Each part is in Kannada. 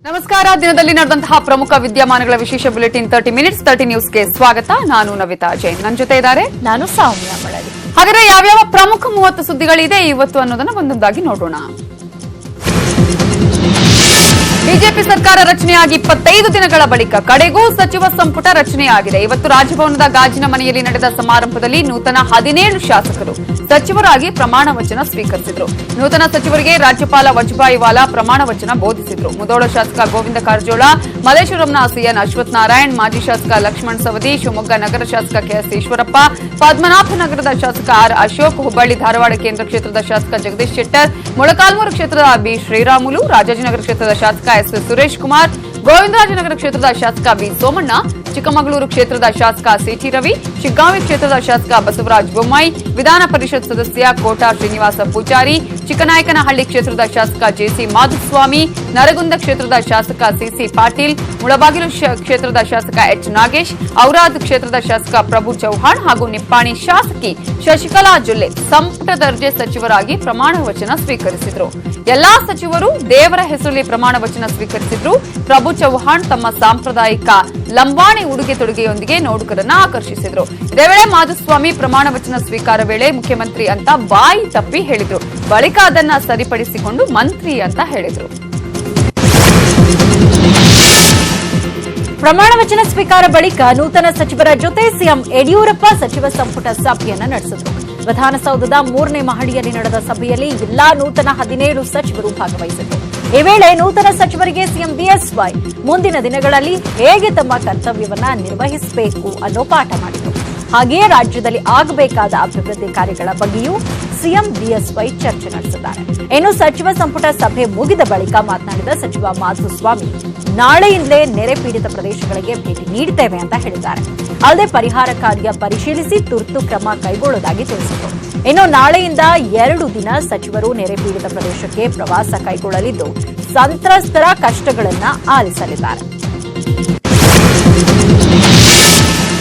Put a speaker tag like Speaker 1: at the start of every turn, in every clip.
Speaker 1: ನಮಸ್ಕಾರ. ದಿನದಲ್ಲಿ ನಡೆದಂತಹ ಪ್ರಮುಖ ವಿದ್ಯಮಾನಗಳ ವಿಶೇಷ ಬುಲೆಟಿನ್ 30 ಮಿನಿಟ್ಸ್ 30 ನ್ಯೂಸ್ಗೆ ಸ್ವಾಗತ. ನಾನು ನವಿತಾ ಜೈನ್. ನನ್ನ ಜೊತೆ ಇದ್ದಾರೆ
Speaker 2: ನಾನು ಸೌಮ್ಯ ಮಳಲಿ.
Speaker 1: ಹಾಗಾದ್ರೆ ಯಾವ್ಯಾವ ಪ್ರಮುಖ 30 ಸುದ್ದಿಗಳಿದೆ ಇವತ್ತು ಅನ್ನೋದನ್ನ ಒಂದೊಂದಾಗಿ ನೋಡೋಣ. ಬಿಜೆಪಿ ಸರ್ಕಾರ ರಚನೆಯಾಗಿ 25 ದಿನಗಳ ಬಳಿಕ ಕಡೆಗೂ ಸಚಿವ ಸಂಪುಟ ರಚನೆಯಾಗಿದೆ. ಇವತ್ತು ರಾಜಭವನದ ಗಾಜಿನ ಮನೆಯಲ್ಲಿ ನಡೆದ ಸಮಾರಂಭದಲ್ಲಿ ನೂತನ 17 ಶಾಸಕರು ಸಚಿವರಾಗಿ ಪ್ರಮಾಣ ವಚನ ಸ್ವೀಕರಿಸಿದರು. ನೂತನ ಸಚಿವರಿಗೆ ರಾಜ್ಯಪಾಲ ವಜುಭಾಯಿ ವಾಲಾ ಪ್ರಮಾಣ ವಚನ ಬೋಧಿಸಿದರು. ಮುಧೋಳ ಶಾಸಕ ಗೋವಿಂದ ಕಾರಜೋಳ, ಮಲ್ಲೇಶ್ವರಂನ ಸಿಎನ್ ಅಶ್ವಥ್ ನಾರಾಯಣ್, ಮಾಜಿ ಶಾಸಕ ಲಕ್ಷ್ಮಣ್ ಸವದಿ, ಶಿವಮೊಗ್ಗ ನಗರ ಶಾಸಕ ಕೆಎಸ್ ಈಶ್ವರಪ್ಪ, ಪದ್ಮನಾಭನಗರದ ಶಾಸಕ ಆರ್ ಅಶೋಕ್, ಹುಬ್ಬಳ್ಳಿ ಧಾರವಾಡ ಕೇಂದ್ರ ಕ್ಷೇತ್ರದ ಶಾಸಕ ಜಗದೀಶ್ ಶೆಟ್ಟರ್, ಮೊಳಕಾಲ್ಮೂರು ಕ್ಷೇತ್ರದ ಬಿ ಶ್ರೀರಾಮುಲು, ರಾಜಾಜಿನಗರ ಕ್ಷೇತ್ರದ ಶಾಸಕ ಎಸ್ ಸುರೇಶ್ ಕುಮಾರ್, ಗೋವಿಂದರಾಜನಗರ ಕ್ಷೇತ್ರದ ಶಾಸಕ ಬಿ ಸೋಮಣ್ಣ, ಚಿಕ್ಕಮಗಳೂರು ಕ್ಷೇತ್ರದ ಶಾಸಕ ಸಿಟಿ ರವಿ, ಶಿಗ್ಗಾಂವಿ ಕ್ಷೇತ್ರದ ಶಾಸಕ ಬಸವರಾಜ ಬೊಮ್ಮಾಯಿ, ವಿಧಾನ ಪರಿಷತ್ ಸದಸ್ಯ ಕೋಟಾ ಶ್ರೀನಿವಾಸ ಪೂಜಾರಿ, ಚಿಕ್ಕನಾಯಕನಹಳ್ಳಿ ಕ್ಷೇತ್ರದ ಶಾಸಕ ಜೆಸಿ ಮಾಧುಸ್ವಾಮಿ, ನರಗುಂದ ಕ್ಷೇತ್ರದ ಶಾಸಕ ಸಿಸಿ ಪಾಟೀಲ್, ಮುಳಬಾಗಿಲು ಕ್ಷೇತ್ರದ ಶಾಸಕ ಎಚ್ ನಾಗೇಶ್, ಔರಾದ್ ಕ್ಷೇತ್ರದ ಶಾಸಕ ಪ್ರಭು ಚೌಹಾಣ್ ಹಾಗೂ ನಿಪ್ಪಾಣಿ ಶಾಸಕಿ ಶಶಿಕಲಾ ಜೊಲ್ಲೆ ಸಂಪುಟ ದರ್ಜೆ ಸಚಿವರಾಗಿ ಪ್ರಮಾಣ ವಚನ ಸ್ವೀಕರಿಸಿದರು. ಎಲ್ಲಾ ಸಚಿವರು ದೇವರ ಹೆಸರಲ್ಲಿ ಪ್ರಮಾಣ ವಚನ ಸ್ವೀಕರಿಸಿದ್ರು. ಪ್ರಭು ಚೌಹಾಣ್ ತಮ್ಮ ಸಾಂಪ್ರದಾಯಿಕ ಲಂಬಾಣಿ ಉಡುಗೆ ತೊಡುಗೆಯೊಂದಿಗೆ ನೋಡುಗರನ್ನ ಆಕರ್ಷಿಸಿದ್ರು. ಇದೇ ವೇಳೆ ಮಾಧುಸ್ವಾಮಿ ಪ್ರಮಾಣ ವಚನ ಸ್ವೀಕಾರ ವೇಳೆ ಮುಖ್ಯಮಂತ್ರಿ ಅಂತ ಬಾಯಿ ತಪ್ಪಿ ಹೇಳಿದ್ರು. ಬಳಿಕ ಅದನ್ನ ಸರಿಪಡಿಸಿಕೊಂಡು ಮಂತ್ರಿ ಅಂತ ಹೇಳಿದ್ರು.
Speaker 2: ಪ್ರಮಾಣ ವಚನ ಸ್ವೀಕಾರ ಬಳಿಕ ನೂತನ ಸಚಿವರ ಜೊತೆ ಸಿಎಂ ಯಡಿಯೂರಪ್ಪ ಸಚಿವ ಸಂಪುಟ ಸಭೆಯನ್ನ ನಡೆಸಿದರು. ವಿಧಾನಸೌಧದ 3ನೇ ಮಹಡಿಯಲ್ಲಿ ನಡೆದ ಸಭೆಯಲ್ಲಿ ಎಲ್ಲಾ ನೂತನ 17 ಸಚಿವರು ಭಾಗವಹಿಸಿದರು. ಈ ವೇಳೆ ನೂತನ ಸಚಿವರಿಗೆ ಸಿಎಂ ಬಿಎಸ್ವೈ ಮುಂದಿನ ದಿನಗಳಲ್ಲಿ ಹೇಗೆ ತಮ್ಮ ಕರ್ತವ್ಯವನ್ನ ನಿರ್ವಹಿಸಬೇಕು ಅನ್ನೋ ಪಾಠ ಮಾಡಿದರು. ಹಾಗೆಯೇ ರಾಜ್ಯದಲ್ಲಿ ಆಗಬೇಕಾದ ಅಭಿವೃದ್ಧಿ ಕಾರ್ಯಗಳ ಬಗ್ಗೆಯೂ ಸಿಎಂ ಬಿಎಸ್ವೈ ಚರ್ಚೆ ನಡೆಸಿದ್ದಾರೆ. ಇನ್ನು ಸಚಿವ ಸಂಪುಟ ಸಭೆ ಮುಗಿದ ಬಳಿಕ ಮಾತನಾಡಿದ ಸಚಿವ ಮಾಧುಸ್ವಾಮಿ, ನಾಳೆಯಿಂದಲೇ ನೆರೆ ಪೀಡಿತ ಪ್ರದೇಶಗಳಿಗೆ ಭೇಟಿ ನೀಡುತ್ತೇವೆ ಅಂತ ಹೇಳಿದ್ದಾರೆ. ಅಲ್ಲದೆ ಪರಿಹಾರ ಕಾರ್ಯ ಪರಿಶೀಲಿಸಿ ತುರ್ತು ಕ್ರಮ ಕೈಗೊಳ್ಳುವುದಾಗಿ ತಿಳಿಸಿದರು. ಇನ್ನು ನಾಳೆಯಿಂದ 2 ದಿನ ಸಚಿವರು ನೆರೆ ಪೀಡಿತ ಪ್ರದೇಶಕ್ಕೆ ಪ್ರವಾಸ ಕೈಗೊಳ್ಳಲಿದ್ದು ಸಂತ್ರಸ್ತರ ಕಷ್ಟಗಳನ್ನು ಆಲಿಸಲಿದ್ದಾರೆ.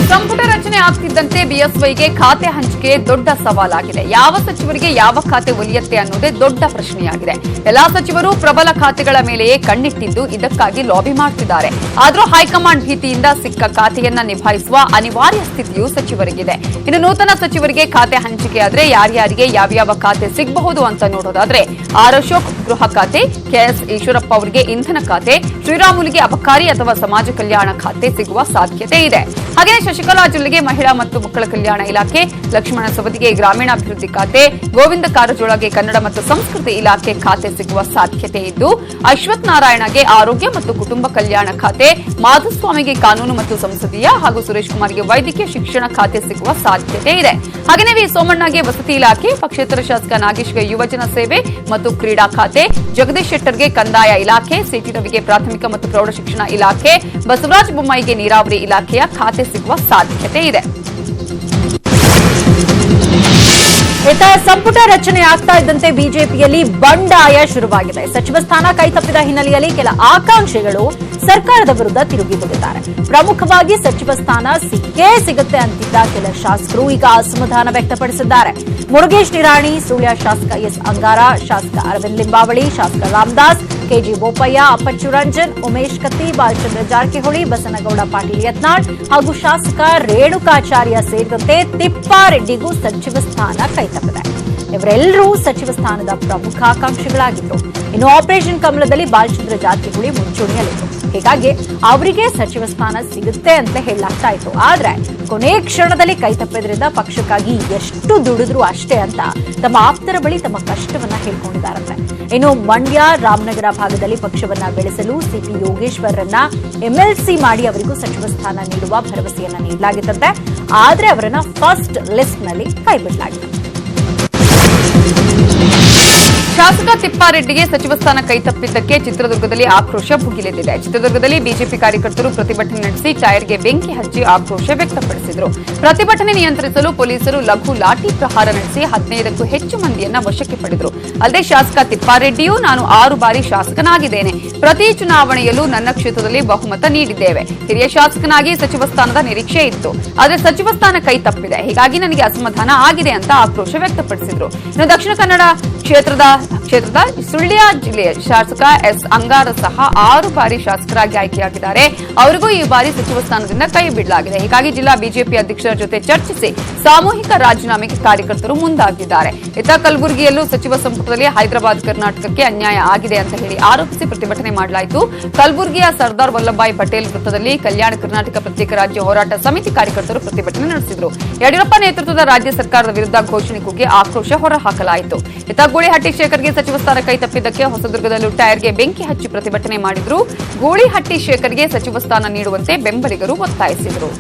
Speaker 1: ಸಂಪುಟ ರಚನೆ ಆಗ್ತಿದ್ದಂತೆ ಬಿಎಸ್ವೈಗೆ ಖಾತೆ ಹಂಚಿಕೆ ದೊಡ್ಡ ಸವಾಲಾಗಿದೆ. ಯಾವ ಸಚಿವರಿಗೆ ಯಾವ ಖಾತೆ ಒಲಿಯತ್ತೆ ಅನ್ನೋದೇ ದೊಡ್ಡ ಪ್ರಶ್ನೆಯಾಗಿದೆ. ಎಲ್ಲಾ ಸಚಿವರು ಪ್ರಬಲ ಖಾತೆಗಳ ಮೇಲೆಯೇ ಕಣ್ಣಿಟ್ಟಿದ್ದು ಇದಕ್ಕಾಗಿ ಲಾಬಿ ಮಾಡುತ್ತಿದ್ದಾರೆ. ಆದರೂ ಹೈಕಮಾಂಡ್ ಭೀತಿಯಿಂದ ಸಿಕ್ಕ ಖಾತೆಯನ್ನ ನಿಭಾಯಿಸುವ ಅನಿವಾರ್ಯ ಸ್ಥಿತಿಯೂ ಸಚಿವರಿಗಿದೆ. ಇನ್ನು ನೂತನ ಸಚಿವರಿಗೆ ಖಾತೆ ಹಂಚಿಕೆಯಾದ್ರೆ ಯಾರ್ಯಾರಿಗೆ ಯಾವ್ಯಾವ ಖಾತೆ ಸಿಗಬಹುದು ಅಂತ ನೋಡೋದಾದ್ರೆ ಆರ್ ಅಶೋಕ್ ಗೃಹ ಖಾತೆ, ಕೆಎಸ್ ಈಶ್ವರಪ್ಪ ಅವರಿಗೆ ಇಂಧನ ಖಾತೆ, ಶ್ರೀರಾಮುಲುಗೆ ಅಬಕಾರಿ ಅಥವಾ ಸಮಾಜ ಕಲ್ಯಾಣ ಖಾತೆ ಸಿಗುವ ಸಾಧ್ಯತೆ ಇದೆ. ಹಾಗೆಯೇ ಶಶಿಕಲಾ ಜೊಲ್ಲೆಗೆ ಮಹಿಳಾ ಮತ್ತು ಮಕ್ಕಳ ಕಲ್ಯಾಣ ಇಲಾಖೆ, ಲಕ್ಷ್ಮಣ ಸವದಿಗೆ ಗ್ರಾಮೀಣಾಭಿವೃದ್ಧಿ ಖಾತೆ, ಗೋವಿಂದ ಕಾರಜೋಳಗೆ ಕನ್ನಡ ಮತ್ತು ಸಂಸ್ಕೃತಿ ಇಲಾಖೆ ಖಾತೆ ಸಿಗುವ ಸಾಧ್ಯತೆ ಇದ್ದು, ಅಶ್ವಥ್ ನಾರಾಯಣಗೆ ಆರೋಗ್ಯ ಮತ್ತು ಕುಟುಂಬ ಕಲ್ಯಾಣ ಖಾತೆ, ಮಾಧುಸ್ವಾಮಿಗೆ ಕಾನೂನು ಮತ್ತು ಸಂಸದೀಯ ಹಾಗೂ ಸುರೇಶ್ ಕುಮಾರ್ಗೆ ವೈದ್ಯಕೀಯ ಶಿಕ್ಷಣ ಖಾತೆ ಸಿಗುವ ಸಾಧ್ಯತೆ ಇದೆ. ಹಾಗೆಯೇ ವಿ ಸೋಮಣ್ಣಗೆ ವಸತಿ ಇಲಾಖೆ, ಪಕ್ಷೇತರ ಶಾಸಕ ನಾಗೇಶ್ಗೆ ಯುವಜನ ಸೇವೆ ಮತ್ತು ಕ್ರೀಡಾ ಖಾತೆ, ಜಗದೀಶ್ ಶೆಟ್ಟರ್ಗೆ ಕಂದಾಯ ಇಲಾಖೆ, ಸಿಟಿ ರವಿಗೆ ಪ್ರಾಥಮಿಕ ಮತ್ತು ಪ್ರೌಢಶಿಕ್ಷಣ ಇಲಾಖೆ, ಬಸವರಾಜ ಬೊಮ್ಮಾಯಿಗೆ ನೀರಾವರಿ ಇಲಾಖೆಯ ಖಾತೆ ಸಿಗುವ ಸಾಧ್ಯತೆ ಇದೆ.
Speaker 2: ಸಂಪುಟ ರಚನೆ ಆಗ್ತಾ ಇದ್ದಂತೆ ಬಿಜೆಪಿಯಲ್ಲಿ ಬಂಡಾಯ ಶುರುವಾಗಿದೆ. ಸಚಿವ ಸ್ಥಾನ ಕೈತಪ್ಪಿದ ಹಿನ್ನೆಲೆಯಲ್ಲಿ ಕೆಲ ಆಕಾಂಕ್ಷಿಗಳು ಸರ್ಕಾರದ ವಿರುದ್ಧ ತಿರುಗಿ ಬಿದ್ದಿದ್ದಾರೆ. ಪ್ರಮುಖವಾಗಿ ಸಚಿವ ಸ್ಥಾನ ಸಿಕ್ಕೇ ಸಿಗುತ್ತೆ ಅಂತಿದ್ದ ಕೆಲ ಶಾಸಕರು ಈಗ ಅಸಮಾಧಾನ ವ್ಯಕ್ತಪಡಿಸಿದ್ದಾರೆ. ಮುರುಗೇಶ್ ನಿರಾಣಿ, ಸುಳ್ಯ ಶಾಸಕ ಎಸ್ ಅಂಗಾರ, ಶಾಸಕ ಅರವಿಂದ್ ಲಿಂಬಾವಳಿ, ಶಾಸಕ ರಾಮದಾಸ್, ಕೆಜಿ ಬೋಪಯ್ಯ, ಅಪ್ಪಚ್ಚು ರಂಜನ್, ಉಮೇಶ್ ಕತ್ತಿ, ಬಾಲಚಂದ್ರ ಜಾರಕಿಹೊಳಿ, ಬಸನಗೌಡ ಪಾಟೀಲ್ ಯತ್ನಾಳ್ ಹಾಗೂ ಶಾಸಕ ರೇಣುಕಾಚಾರ್ಯ ಸೇರಿದಂತೆ ತಿಪ್ಪಾರೆಡ್ಡಿಗೂ ಸಚಿವ ಸ್ಥಾನ ಕೈತಪ್ಪಿದೆ. ಇವರೆಲ್ಲರೂ ಸಚಿವ ಸ್ಥಾನದ ಪ್ರಮುಖ ಆಕಾಂಕ್ಷಿಗಳಾಗಿದ್ದರು. ಇನ್ನು ಆಪರೇಷನ್ ಕಮಲದಲ್ಲಿ ಬಾಲಚಂದ್ರ ಜಾರಕಿಹೊಳಿ ಮುಂಚೂಣಿಯಲ್ಲಿದ್ದರು. ಹೀಗಾಗಿ ಅವರಿಗೆ ಸಚಿವ ಸ್ಥಾನ ಸಿಗುತ್ತೆ ಅಂತ ಹೇಳಲಾಗ್ತಾ ಇತ್ತು. ಆದ್ರೆ ಕೊನೆ ಕ್ಷಣದಲ್ಲಿ ಕೈತಪ್ಪಿದ್ರಿಂದ ಪಕ್ಷಕ್ಕಾಗಿ ಎಷ್ಟು ದುಡಿದ್ರು ಅಷ್ಟೇ ಅಂತ ತಮ್ಮ ಆಪ್ತರ ಬಳಿ ತಮ್ಮ ಕಷ್ಟವನ್ನ ಹೇಳ್ಕೊಂಡಿದ್ದಾರಂತೆ. ಇನ್ನು ಮಂಡ್ಯ, ರಾಮನಗರ ಭಾಗದಲ್ಲಿ ಪಕ್ಷವನ್ನ ಬೆಳೆಸಲು ಸಿಪಿ ಯೋಗೇಶ್ವರರನ್ನ ಎಂಎಲ್ಸಿ ಮಾಡಿ ಅವರಿಗೂ ಸಚಿವ ಸ್ಥಾನ ನೀಡುವ ಭರವಸೆಯನ್ನ ನೀಡಲಾಗಿತ್ತಂತೆ. ಆದ್ರೆ ಅವರನ್ನ ಫಸ್ಟ್ ಲಿಸ್ಟ್ ನಲ್ಲಿ ಕೈಬಿಡಲಾಗಿದೆ.
Speaker 1: ಶಾಸಕ ತಿಪ್ಪಾರೆಡ್ಡಿಗೆ ಸಚಿವ ಸ್ಥಾನ ಕೈತಪ್ಪಿದ್ದಕ್ಕೆ ಚಿತ್ರದುರ್ಗದಲ್ಲಿ ಆಕ್ರೋಶ ಭುಗಿಲೆದ್ದಿದೆ. ಚಿತ್ರದುರ್ಗದಲ್ಲಿ ಬಿಜೆಪಿ ಕಾರ್ಯಕರ್ತರು ಪ್ರತಿಭಟನೆ ನಡೆಸಿ ಟೈರ್ಗೆ ಬೆಂಕಿ ಹಚ್ಚಿ ಆಕ್ರೋಶ ವ್ಯಕ್ತಪಡಿಸಿದರು. ಪ್ರತಿಭಟನೆ ನಿಯಂತ್ರಿಸಲು ಪೊಲೀಸರು ಲಘು ಲಾಠಿ ಪ್ರಹಾರ ನಡೆಸಿ 15ಕ್ಕೂ ಹೆಚ್ಚು ಮಂದಿಯನ್ನ ವಶಕ್ಕೆ ಪಡೆದರು. ಅಲ್ಲದೆ ಶಾಸಕ ತಿಪ್ಪಾರೆಡ್ಡಿಯೂ ನಾನು 6 ಬಾರಿ ಶಾಸಕನಾಗಿದ್ದೇನೆ, ಪ್ರತಿ ಚುನಾವಣೆಯಲ್ಲೂ ನನ್ನ ಕ್ಷೇತ್ರದಲ್ಲಿ ಬಹುಮತ ನೀಡಿದ್ದೇವೆ, ಹಿರಿಯ ಶಾಸಕನಾಗಿ ಸಚಿವ ಸ್ಥಾನದ ನಿರೀಕ್ಷೆ ಇತ್ತು, ಆದರೆ ಸಚಿವ ಸ್ಥಾನ ಕೈತಪ್ಪಿದೆ, ಹೀಗಾಗಿ ನನಗೆ ಅಸಮಾಧಾನ ಆಗಿದೆ ಅಂತ ಆಕ್ರೋಶ ವ್ಯಕ್ತಪಡಿಸಿದರು. ಇನ್ನು ದಕ್ಷಿಣ ಕನ್ನಡ ಕ್ಷೇತ್ರದ ಕ್ಷೇತ್ರದ ಸುಳ್ಯ ಜಿಲ್ಲೆಯ ಶಾಸಕ ಎಸ್ ಅಂಗಾರ ಸಹ 6 ಬಾರಿ ಶಾಸಕರಾಗಿ ಆಯ್ಕೆಯಾಗಿದ್ದಾರೆ. ಅವರಿಗೂ ಈ ಬಾರಿ ಸಚಿವ ಸ್ಥಾನದಿಂದ ಕೈ ಬಿಡಲಾಗಿದೆ. ಹೀಗಾಗಿ ಜಿಲ್ಲಾ ಬಿಜೆಪಿ ಅಧ್ಯಕ್ಷರ ಜೊತೆ ಚರ್ಚಿಸಿ ಸಾಮೂಹಿಕ ರಾಜೀನಾಮೆಗೆ ಕಾರ್ಯಕರ್ತರು ಮುಂದಾಗಿದ್ದಾರೆ. ಇತ್ತ ಕಲಬುರಗಿಯಲ್ಲೂ ಸಚಿವ ಸಂಪುಟದಲ್ಲಿ ಹೈದರಾಬಾದ್ ಕರ್ನಾಟಕಕ್ಕೆ ಅನ್ಯಾಯ ಆಗಿದೆ ಅಂತ ಹೇಳಿ ಆರೋಪಿಸಿ ಪ್ರತಿಭಟನೆ ಮಾಡಲಾಯಿತು. ಕಲಬುರಗಿಯ ಸರ್ದಾರ್ ವಲ್ಲಭಭಾಯಿ ಪಟೇಲ್ ವೃತ್ತದಲ್ಲಿ ಕಲ್ಯಾಣ ಕರ್ನಾಟಕ ಪ್ರತ್ಯೇಕ ರಾಜ್ಯ ಹೋರಾಟ ಸಮಿತಿ ಕಾರ್ಯಕರ್ತರು ಪ್ರತಿಭಟನೆ ನಡೆಸಿದರು. ಯಡಿಯೂರಪ್ಪ ನೇತೃತ್ವದ ರಾಜ್ಯ ಸರ್ಕಾರದ ವಿರುದ್ಧ ಘೋಷಣೆ ಕೂಗಿ ಆಕ್ರೋಶ ಹೊರಹಾಕಲಾಯಿತು. ಇತ್ತ ಗೂಳಿಹಟ್ಟಿ ಶೇಖರ್ಗೆ ಸಚಿವ ಸ್ಥಾನ ಕೈ ತಪ್ಪಿದ್ದಕ್ಕೆ ಹೊಸದುರ್ಗದಲ್ಲೂ ಟೈರ್ಗೆ ಬೆಂಕಿ ಹಚ್ಚಿ ಪ್ರತಿಭಟನೆ ಮಾಡಿದ್ರು. ಗೂಳಿಹಟ್ಟಿ ಶೇಖರ್ಗೆ ಸಚಿವ ಸ್ಥಾನ ನೀಡುವಂತೆ ಬೆಂಬಲಿಗರು ಒತ್ತಾಯಿಸಿದರು.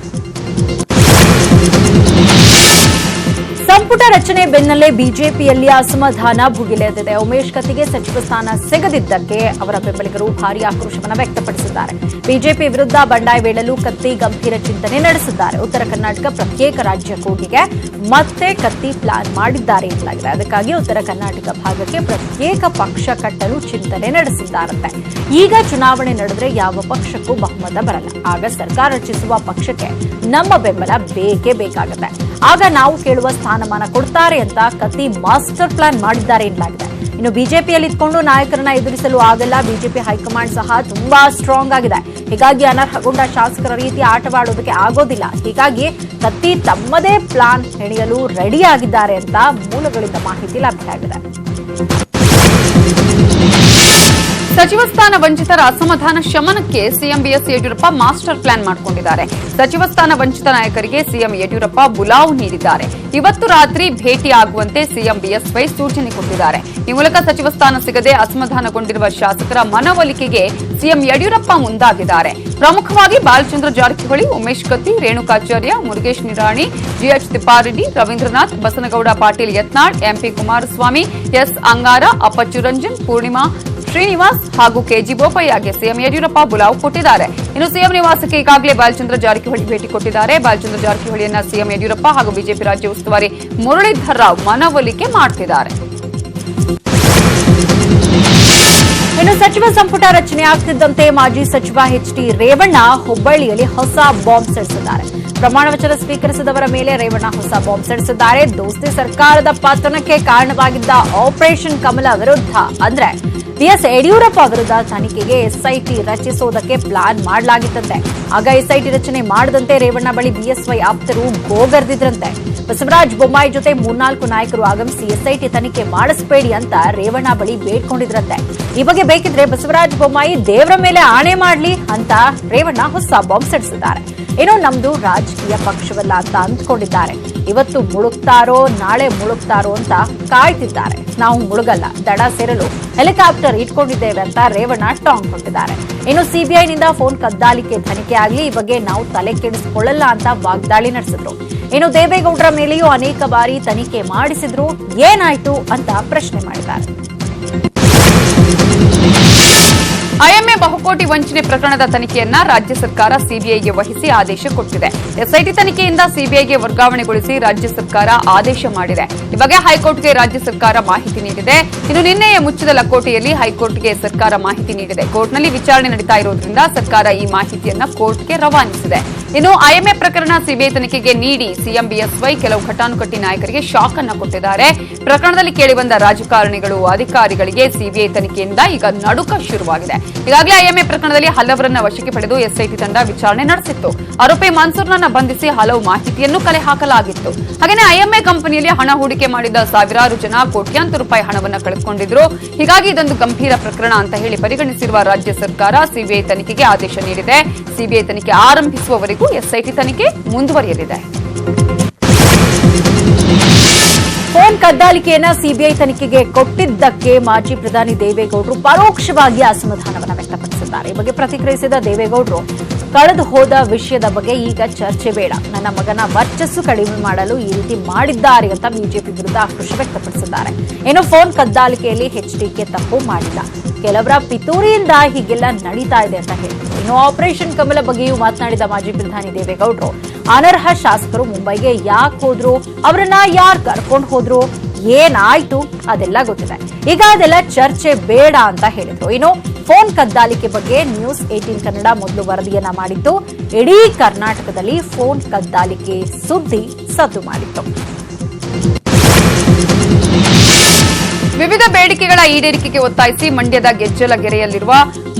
Speaker 2: ಸಂಪುಟ ರಚನೆ ಬೆನ್ನಲ್ಲೇ ಬಿಜೆಪಿಯಲ್ಲಿ ಅಸಮಾಧಾನ ಭುಗಿಲೆದ್ದಿದೆ. ಉಮೇಶ್ ಕತ್ತಿಗೆ ಸಚಿವ ಸ್ಥಾನ ಸಿಗದಿದ್ದಕ್ಕೆ ಅವರ ಬೆಂಬಲಿಗರು ಭಾರೀ ಆಕ್ರೋಶವನ್ನು ವ್ಯಕ್ತಪಡಿಸಿದ್ದಾರೆ. ಬಿಜೆಪಿ ವಿರುದ್ಧ ಬಂಡಾಯವೇಳಲು ಕತ್ತಿ ಗಂಭೀರ ಚಿಂತನೆ ನಡೆಸಿದ್ದಾರೆ. ಉತ್ತರ ಕರ್ನಾಟಕ ಪ್ರತ್ಯೇಕ ರಾಜ್ಯ ಕೂಗಿಗೆ ಮತ್ತೆ ಕತ್ತಿ ಪ್ಲಾನ್ ಮಾಡಿದ್ದಾರೆ ಎನ್ನಲಾಗಿದೆ. ಅದಕ್ಕಾಗಿ ಉತ್ತರ ಕರ್ನಾಟಕ ಭಾಗಕ್ಕೆ ಪ್ರತ್ಯೇಕ ಪಕ್ಷ ಕಟ್ಟಲು ಚಿಂತನೆ ನಡೆಸಿದ್ದಾರಂತೆ. ಈಗ ಚುನಾವಣೆ ನಡೆದ್ರೆ ಯಾವ ಪಕ್ಷಕ್ಕೂ ಬಹುಮತ ಬರಲ್ಲ. ಆಗ ಸರ್ಕಾರ ರಚಿಸುವ ಪಕ್ಷಕ್ಕೆ ನಮ್ಮ ಬೆಂಬಲ ಬೇಕೇ ಬೇಕಾಗುತ್ತೆ. ಆಗ ನಾವು ಕೇಳುವ ಸ್ಥಾನಮಾನ ಕೊಡ್ತಾರೆ ಅಂತ ಕತ್ತಿ ಮಾಸ್ಟರ್ ಪ್ಲಾನ್ ಮಾಡಿದ್ದಾರೆ ಎನ್ನಲಾಗಿದೆ. ಇನ್ನು ಬಿಜೆಪಿಯಲ್ಲಿ ಇದ್ಕೊಂಡು ನಾಯಕರನ್ನ ಎದುರಿಸಲು ಆಗಲ್ಲ. ಬಿಜೆಪಿ ಹೈಕಮಾಂಡ್ ಸಹ ತುಂಬಾ ಸ್ಟ್ರಾಂಗ್ ಆಗಿದೆ. ಹೀಗಾಗಿ ಅನರ್ಹಗೊಂಡ ಶಾಸಕರ ರೀತಿ ಆಟವಾಡೋದಕ್ಕೆ ಆಗೋದಿಲ್ಲ. ಹೀಗಾಗಿ ಕತ್ತಿ ತಮ್ಮದೇ ಪ್ಲಾನ್ ಹೆಣೆಯಲು ರೆಡಿ ಆಗಿದ್ದಾರೆ ಅಂತ ಮೂಲಗಳಿಂದ ಮಾಹಿತಿ ಲಭ್ಯವಾಗಿದೆ.
Speaker 1: ಸಚಿವ ಸ್ಥಾನ ವಂಚಿತರ ಅಸಮಾಧಾನ ಶಮನಕ್ಕೆ CM B S Yediyurappa master plan ಮಾಡಿಕೊಂಡಿದ್ದಾರೆ. ಸಚಿವ ಸ್ಥಾನ ವಂಚಿತ ನಾಯಕರಿಗೆ ಸಿಎಂ ಯಡಿಯೂರಪ್ಪ ಬುಲಾವ್ ನೀಡಿದ್ದಾರೆ. ಇವತ್ತು ರಾತ್ರಿ ಭೇಟಿಯಾಗುವಂತೆ ಸಿಎಂ ಬಿಎಸ್ವೈ ಸೂಚನೆ ಕೊಟ್ಟಿದ್ದಾರೆ. ಈ ಮೂಲಕ ಸಚಿವ ಸ್ಥಾನ ಸಿಗದೆ ಅಸಮಾಧಾನಗೊಂಡಿರುವ ಶಾಸಕರ ಮನವೊಲಿಕೆಗೆ ಸಿಎಂ ಯಡಿಯೂರಪ್ಪ ಮುಂದಾಗಿದ್ದಾರೆ. ಪ್ರಮುಖವಾಗಿ Balachandra Jarkiholi, Umesh Katti, Renukacharya, Murugesh Nirani, G H Thippareddy, Ravindranath, Basanagouda Patil Yatnal, M P Kumaraswamy, S Angara, Appachu Ranjan, Poornima Srinivas ಹಾಗೂ ಕೆಜಿ ಬೋಪಯ್ಯಗೆ ಸಿಎಂ ಯಡಿಯೂರಪ್ಪ ಬುಲಾವ್ ಕೊಟ್ಟಿದ್ದಾರೆ. ಇನ್ನು ಸಿಎಂ ನಿವಾಸಕ್ಕೆ ಈಗಾಗಲೇ ಬಾಲಚಂದ್ರ ಜಾರಕಿಹೊಳಿ ಭೇಟಿ ಕೊಟ್ಟಿದ್ದಾರೆ. ಬಾಲಚಂದ್ರ ಜಾರಕಿಹೊಳಿಯನ್ನ ಸಿಎಂ ಯಡಿಯೂರಪ್ಪ ಹಾಗೂ ಬಿಜೆಪಿ ರಾಜ್ಯ ಉಸ್ತುವಾರಿ ಮುರಳೀಧರ್ ರಾವ್ ಮನವೊಲಿಕೆ ಮಾಡುತ್ತಿದ್ದಾರೆ.
Speaker 2: ಇನ್ನು ಸಚಿವ ಸಂಪುಟ ರಚನೆ ಆಗ್ತಿದ್ದಂತೆ ಮಾಜಿ ಸಚಿವ ಎಚ್ಡಿ ರೇವಣ್ಣ ಹುಬ್ಬಳ್ಳಿಯಲ್ಲಿ ಹೊಸ ಬಾಂಬ್ ಸಿಡಿಸಿದ್ದಾರೆ. ಪ್ರಮಾಣ ವಚನ ಸ್ವೀಕರಿಸಿದವರ ಮೇಲೆ ರೇವಣ್ಣ ಹೊಸ ಬಾಂಬ್ ಸಿಡಿಸಿದ್ದಾರೆ. ದೋಸ್ತಿ ಸರ್ಕಾರದ ಪತನಕ್ಕೆ ಕಾರಣವಾಗಿದ್ದ ಆಪರೇಷನ್ ಕಮಲ ವಿರುದ್ಧ ಅಂದ್ರೆ ಬಿಎಸ್ ಯಡಿಯೂರಪ್ಪ ವಿರುದ್ಧ ತನಿಖೆಗೆ ಎಸ್ಐಟಿ ರಚಿಸುವುದಕ್ಕೆ ಪ್ಲಾನ್ ಮಾಡಲಾಗಿತ್ತಂತೆ. ಆಗ ಎಸ್ಐಟಿ ರಚನೆ ಮಾಡದಂತೆ ರೇವಣ್ಣ ಬಳಿ ಬಿಎಸ್ವೈ ಆಪ್ತರು ಗೋಗರ್ದಿದ್ರಂತೆ. ಬಸವರಾಜ ಬೊಮ್ಮಾಯಿ ಜೊತೆ 3-4 ನಾಯಕರು ಆಗಮಿಸಿ ಎಸ್ಐಟಿ ತನಿಖೆ ಮಾಡಿಸಬೇಡಿ ಅಂತ ರೇವಣ್ಣ ಬಳಿ ಬೇಡ್ಕೊಂಡಿದ್ರಂತೆ. ಈ ಬಗ್ಗೆ ಬೇಕಿದ್ರೆ ಬಸವರಾಜ ಬೊಮ್ಮಾಯಿ ದೇವರ ಮೇಲೆ ಆಣೆ ಮಾಡ್ಲಿ ಅಂತ ರೇವಣ್ಣ ಹೊಸ ಬಾಂಬ್ ಸಿಡಿಸಿದ್ದಾರೆ. ಏನೋ ನಮ್ದು ರಾಜಕೀಯ ಪಕ್ಷವಲ್ಲ ಅಂತ ಅಂದ್ಕೊಂಡಿದ್ದಾರೆ. ಇವತ್ತು ಮುಳುಗ್ತಾರೋ ನಾಳೆ ಮುಳುಗ್ತಾರೋ ಅಂತ ಕಾಯ್ತಿದ್ದಾರೆ. ನಾವು ಮುಳುಗಲ್ಲ, ದಡ ಸೇರಲು ಹೆಲಿಕಾಪ್ಟರ್ ಇಟ್ಕೊಂಡಿದ್ದೇವೆ ಅಂತ ರೇವಣ್ಣ ಟಾಂಗ್ ಕೊಟ್ಟಿದ್ದಾರೆ. ಇನ್ನು ಸಿಬಿಐನಿಂದ ಫೋನ್ ಕದ್ದಾಲಿಕೆ ತನಿಖೆ ಆಗಲಿ, ಈ ಬಗ್ಗೆ ನಾವು ತಲೆ ಕೆಡಿಸಿಕೊಳ್ಳಲ್ಲ ಅಂತ ವಾಗ್ದಾಳಿ ನಡೆಸಿದ್ರು. ಇನ್ನು ದೇವೇಗೌಡರ ಮೇಲೆಯೂ ಅನೇಕ ಬಾರಿ ತನಿಖೆ ಮಾಡಿಸಿದ್ರು, ಏನಾಯ್ತು ಅಂತ ಪ್ರಶ್ನೆ ಮಾಡಿದ್ದಾರೆ.
Speaker 1: ಐಎಂಎ ಬಹುಕೋಟಿ ವಂಚನೆ ಪ್ರಕರಣದ ತನಿಖೆಯನ್ನ ರಾಜ್ಯ ಸರ್ಕಾರ ಸಿಬಿಐಗೆ ವಹಿಸಿ ಆದೇಶ ಕೊಟ್ಟಿದೆ. ಎಸ್ಐಟಿ ತನಿಖೆಯಿಂದ ಸಿಬಿಐಗೆ ವರ್ಗಾವಣೆಗೊಳಿಸಿ ರಾಜ್ಯ ಸರ್ಕಾರ ಆದೇಶ ಮಾಡಿದೆ. ಈ ಬಗ್ಗೆ ಹೈಕೋರ್ಟ್ಗೆ ರಾಜ್ಯ ಸರ್ಕಾರ ಮಾಹಿತಿ ನೀಡಿದೆ. ಇನ್ನು ನಿನ್ನೆಯ ಮುಚ್ಚಿದ ಲಕೋಟೆಯಲ್ಲಿ ಹೈಕೋರ್ಟ್ಗೆ ಸರ್ಕಾರ ಮಾಹಿತಿ ನೀಡಿದೆ. ಕೋರ್ಟ್ನಲ್ಲಿ ವಿಚಾರಣೆ ನಡೀತಾ ಇರೋದ್ರಿಂದ ಸರ್ಕಾರ ಈ ಮಾಹಿತಿಯನ್ನ ಕೋರ್ಟ್ಗೆ ರವಾನಿಸಿದೆ. ಇನ್ನು ಐಎಂಎ ಪ್ರಕರಣ ಸಿಬಿಐ ತನಿಖೆಗೆ ನೀಡಿ ಸಿಎಂ ಬಿಎಸ್ವೈ ಕೆಲವು ಘಟಾನುಘಟಿ ನಾಯಕರಿಗೆ ಶಾಕ್ ಅನ್ನು ಕೊಟ್ಟಿದ್ದಾರೆ. ಪ್ರಕರಣದಲ್ಲಿ ಕೇಳಿಬಂದ ರಾಜಕಾರಣಿಗಳು, ಅಧಿಕಾರಿಗಳಿಗೆ ಸಿಬಿಐ ತನಿಖೆಯಿಂದ ಈಗ ನಡುಕ ಶುರುವಾಗಿದೆ. ಈಗಾಗಲೇ ಐಎಂಎ ಪ್ರಕರಣದಲ್ಲಿ ಹಲವರನ್ನ ವಶಕ್ಕೆ ಪಡೆದು ಎಸ್ಐಟಿ ತಂಡ ವಿಚಾರಣೆ ನಡೆಸಿತ್ತು. ಆರೋಪಿ ಮನ್ಸೂರ್ನನ್ನ ಬಂಧಿಸಿ ಹಲವು ಮಾಹಿತಿಯನ್ನು ಕಲೆ ಹಾಕಲಾಗಿತ್ತು. ಹಾಗೆಯೇ ಐಎಂಎ ಕಂಪನಿಯಲ್ಲಿ ಹಣ ಹೂಡಿಕೆ ಮಾಡಿದ್ದ ಸಾವಿರಾರು ಜನ ಕೋಟ್ಯಾಂತರ ರೂಪಾಯಿ ಹಣವನ್ನು ಕಳೆದುಕೊಂಡಿದ್ರು. ಹೀಗಾಗಿ ಇದೊಂದು ಗಂಭೀರ ಪ್ರಕರಣ ಅಂತ ಹೇಳಿ ಪರಿಗಣಿಸಿರುವ ರಾಜ್ಯ ಸರ್ಕಾರ ಸಿಬಿಐ ತನಿಖೆಗೆ ಆದೇಶ ನೀಡಿದೆ. ಸಿಬಿಐ ತನಿಖೆ ಆರಂಭಿಸುವವರೆಗೂ ಎಸ್ಐಟಿ ತನಿಖೆ ಮುಂದುವರಿಯಲಿದೆ.
Speaker 2: ಫೋನ್ ಕದ್ದಾಲಿಕೆಯನ್ನ ಸಿಬಿಐ ತನಿಖೆಗೆ ಕೊಟ್ಟಿದ್ದಕ್ಕೆ ಮಾಜಿ ಪ್ರಧಾನಿ ದೇವೇಗೌಡರು ಪರೋಕ್ಷವಾಗಿ ಅಸಮಾಧಾನವನ್ನು ವ್ಯಕ್ತಪಡಿಸಿದ್ದಾರೆ. ಈ ಬಗ್ಗೆ ಪ್ರತಿಕ್ರಿಯಿಸಿದ ದೇವೇಗೌಡರು, ಕಳೆದು ಹೋದ ವಿಷಯದ ಬಗ್ಗೆ ಈಗ ಚರ್ಚೆ ಬೇಡ. ನನ್ನ ಮಗನ ವರ್ಚಸ್ಸು ಕಡಿಮೆ ಮಾಡಲು ಈ ರೀತಿ ಮಾಡಿದ್ದಾರೆ ಅಂತ ಬಿಜೆಪಿ ವಿರುದ್ಧ ಆಕ್ರೋಶ ವ್ಯಕ್ತಪಡಿಸಿದ್ದಾರೆ. ಇನ್ನು ಫೋನ್ ಕದ್ದಾಲಿಕೆಯಲ್ಲಿ ಎಚ್ಡಿಕೆ ತಪ್ಪು ಮಾಡಿಲ್ಲ, ಕೆಲವರ ಪಿತೂರಿಯಿಂದ ಹೀಗೆಲ್ಲ ನಡೀತಾ ಇದೆ ಅಂತ ಹೇಳಿದರು. ಇನ್ನು ಆಪರೇಷನ್ ಕಮಲ ಬಗ್ಗೆಯೂ ಮಾತನಾಡಿದ ಮಾಜಿ ಪ್ರಧಾನಿ ದೇವೇಗೌಡರು, ಅನರ್ಹ ಶಾಸಕರು ಮುಂಬೈಗೆ ಯಾಕೆ ಹೋದ್ರು, ಅವರನ್ನ ಯಾರು ಕರ್ಕೊಂಡು ಹೋದ್ರು, ಏನಾಯ್ತು ಅದೆಲ್ಲ ಗೊತ್ತಿದೆ. ಈಗ ಅದೆಲ್ಲ ಚರ್ಚೆ ಬೇಡ ಅಂತ ಹೇಳಿದ್ರು. ಇನ್ನು ಫೋನ್ ಕದ್ದಾಲಿಕೆ ಬಗ್ಗೆ ನ್ಯೂಸ್ 18 ಕನ್ನಡ ಮೊದಲು ವರದಿಯನ್ನ ಮಾಡಿತ್ತು. ಇಡೀ ಕರ್ನಾಟಕದಲ್ಲಿ ಫೋನ್ ಕದ್ದಾಲಿಕೆ ಸುದ್ದಿ ಸದ್ದು ಮಾಡಿತ್ತು.
Speaker 1: ವಿವಿಧ ಬೇಡಿಕೆಗಳ ಈಡೇರಿಕೆಗೆ ಒತ್ತಾಯಿಸಿ ಮಂಡ್ಯದ ಗೆಜ್ಜಲಗೆರೆಯಲ್ಲಿರುವ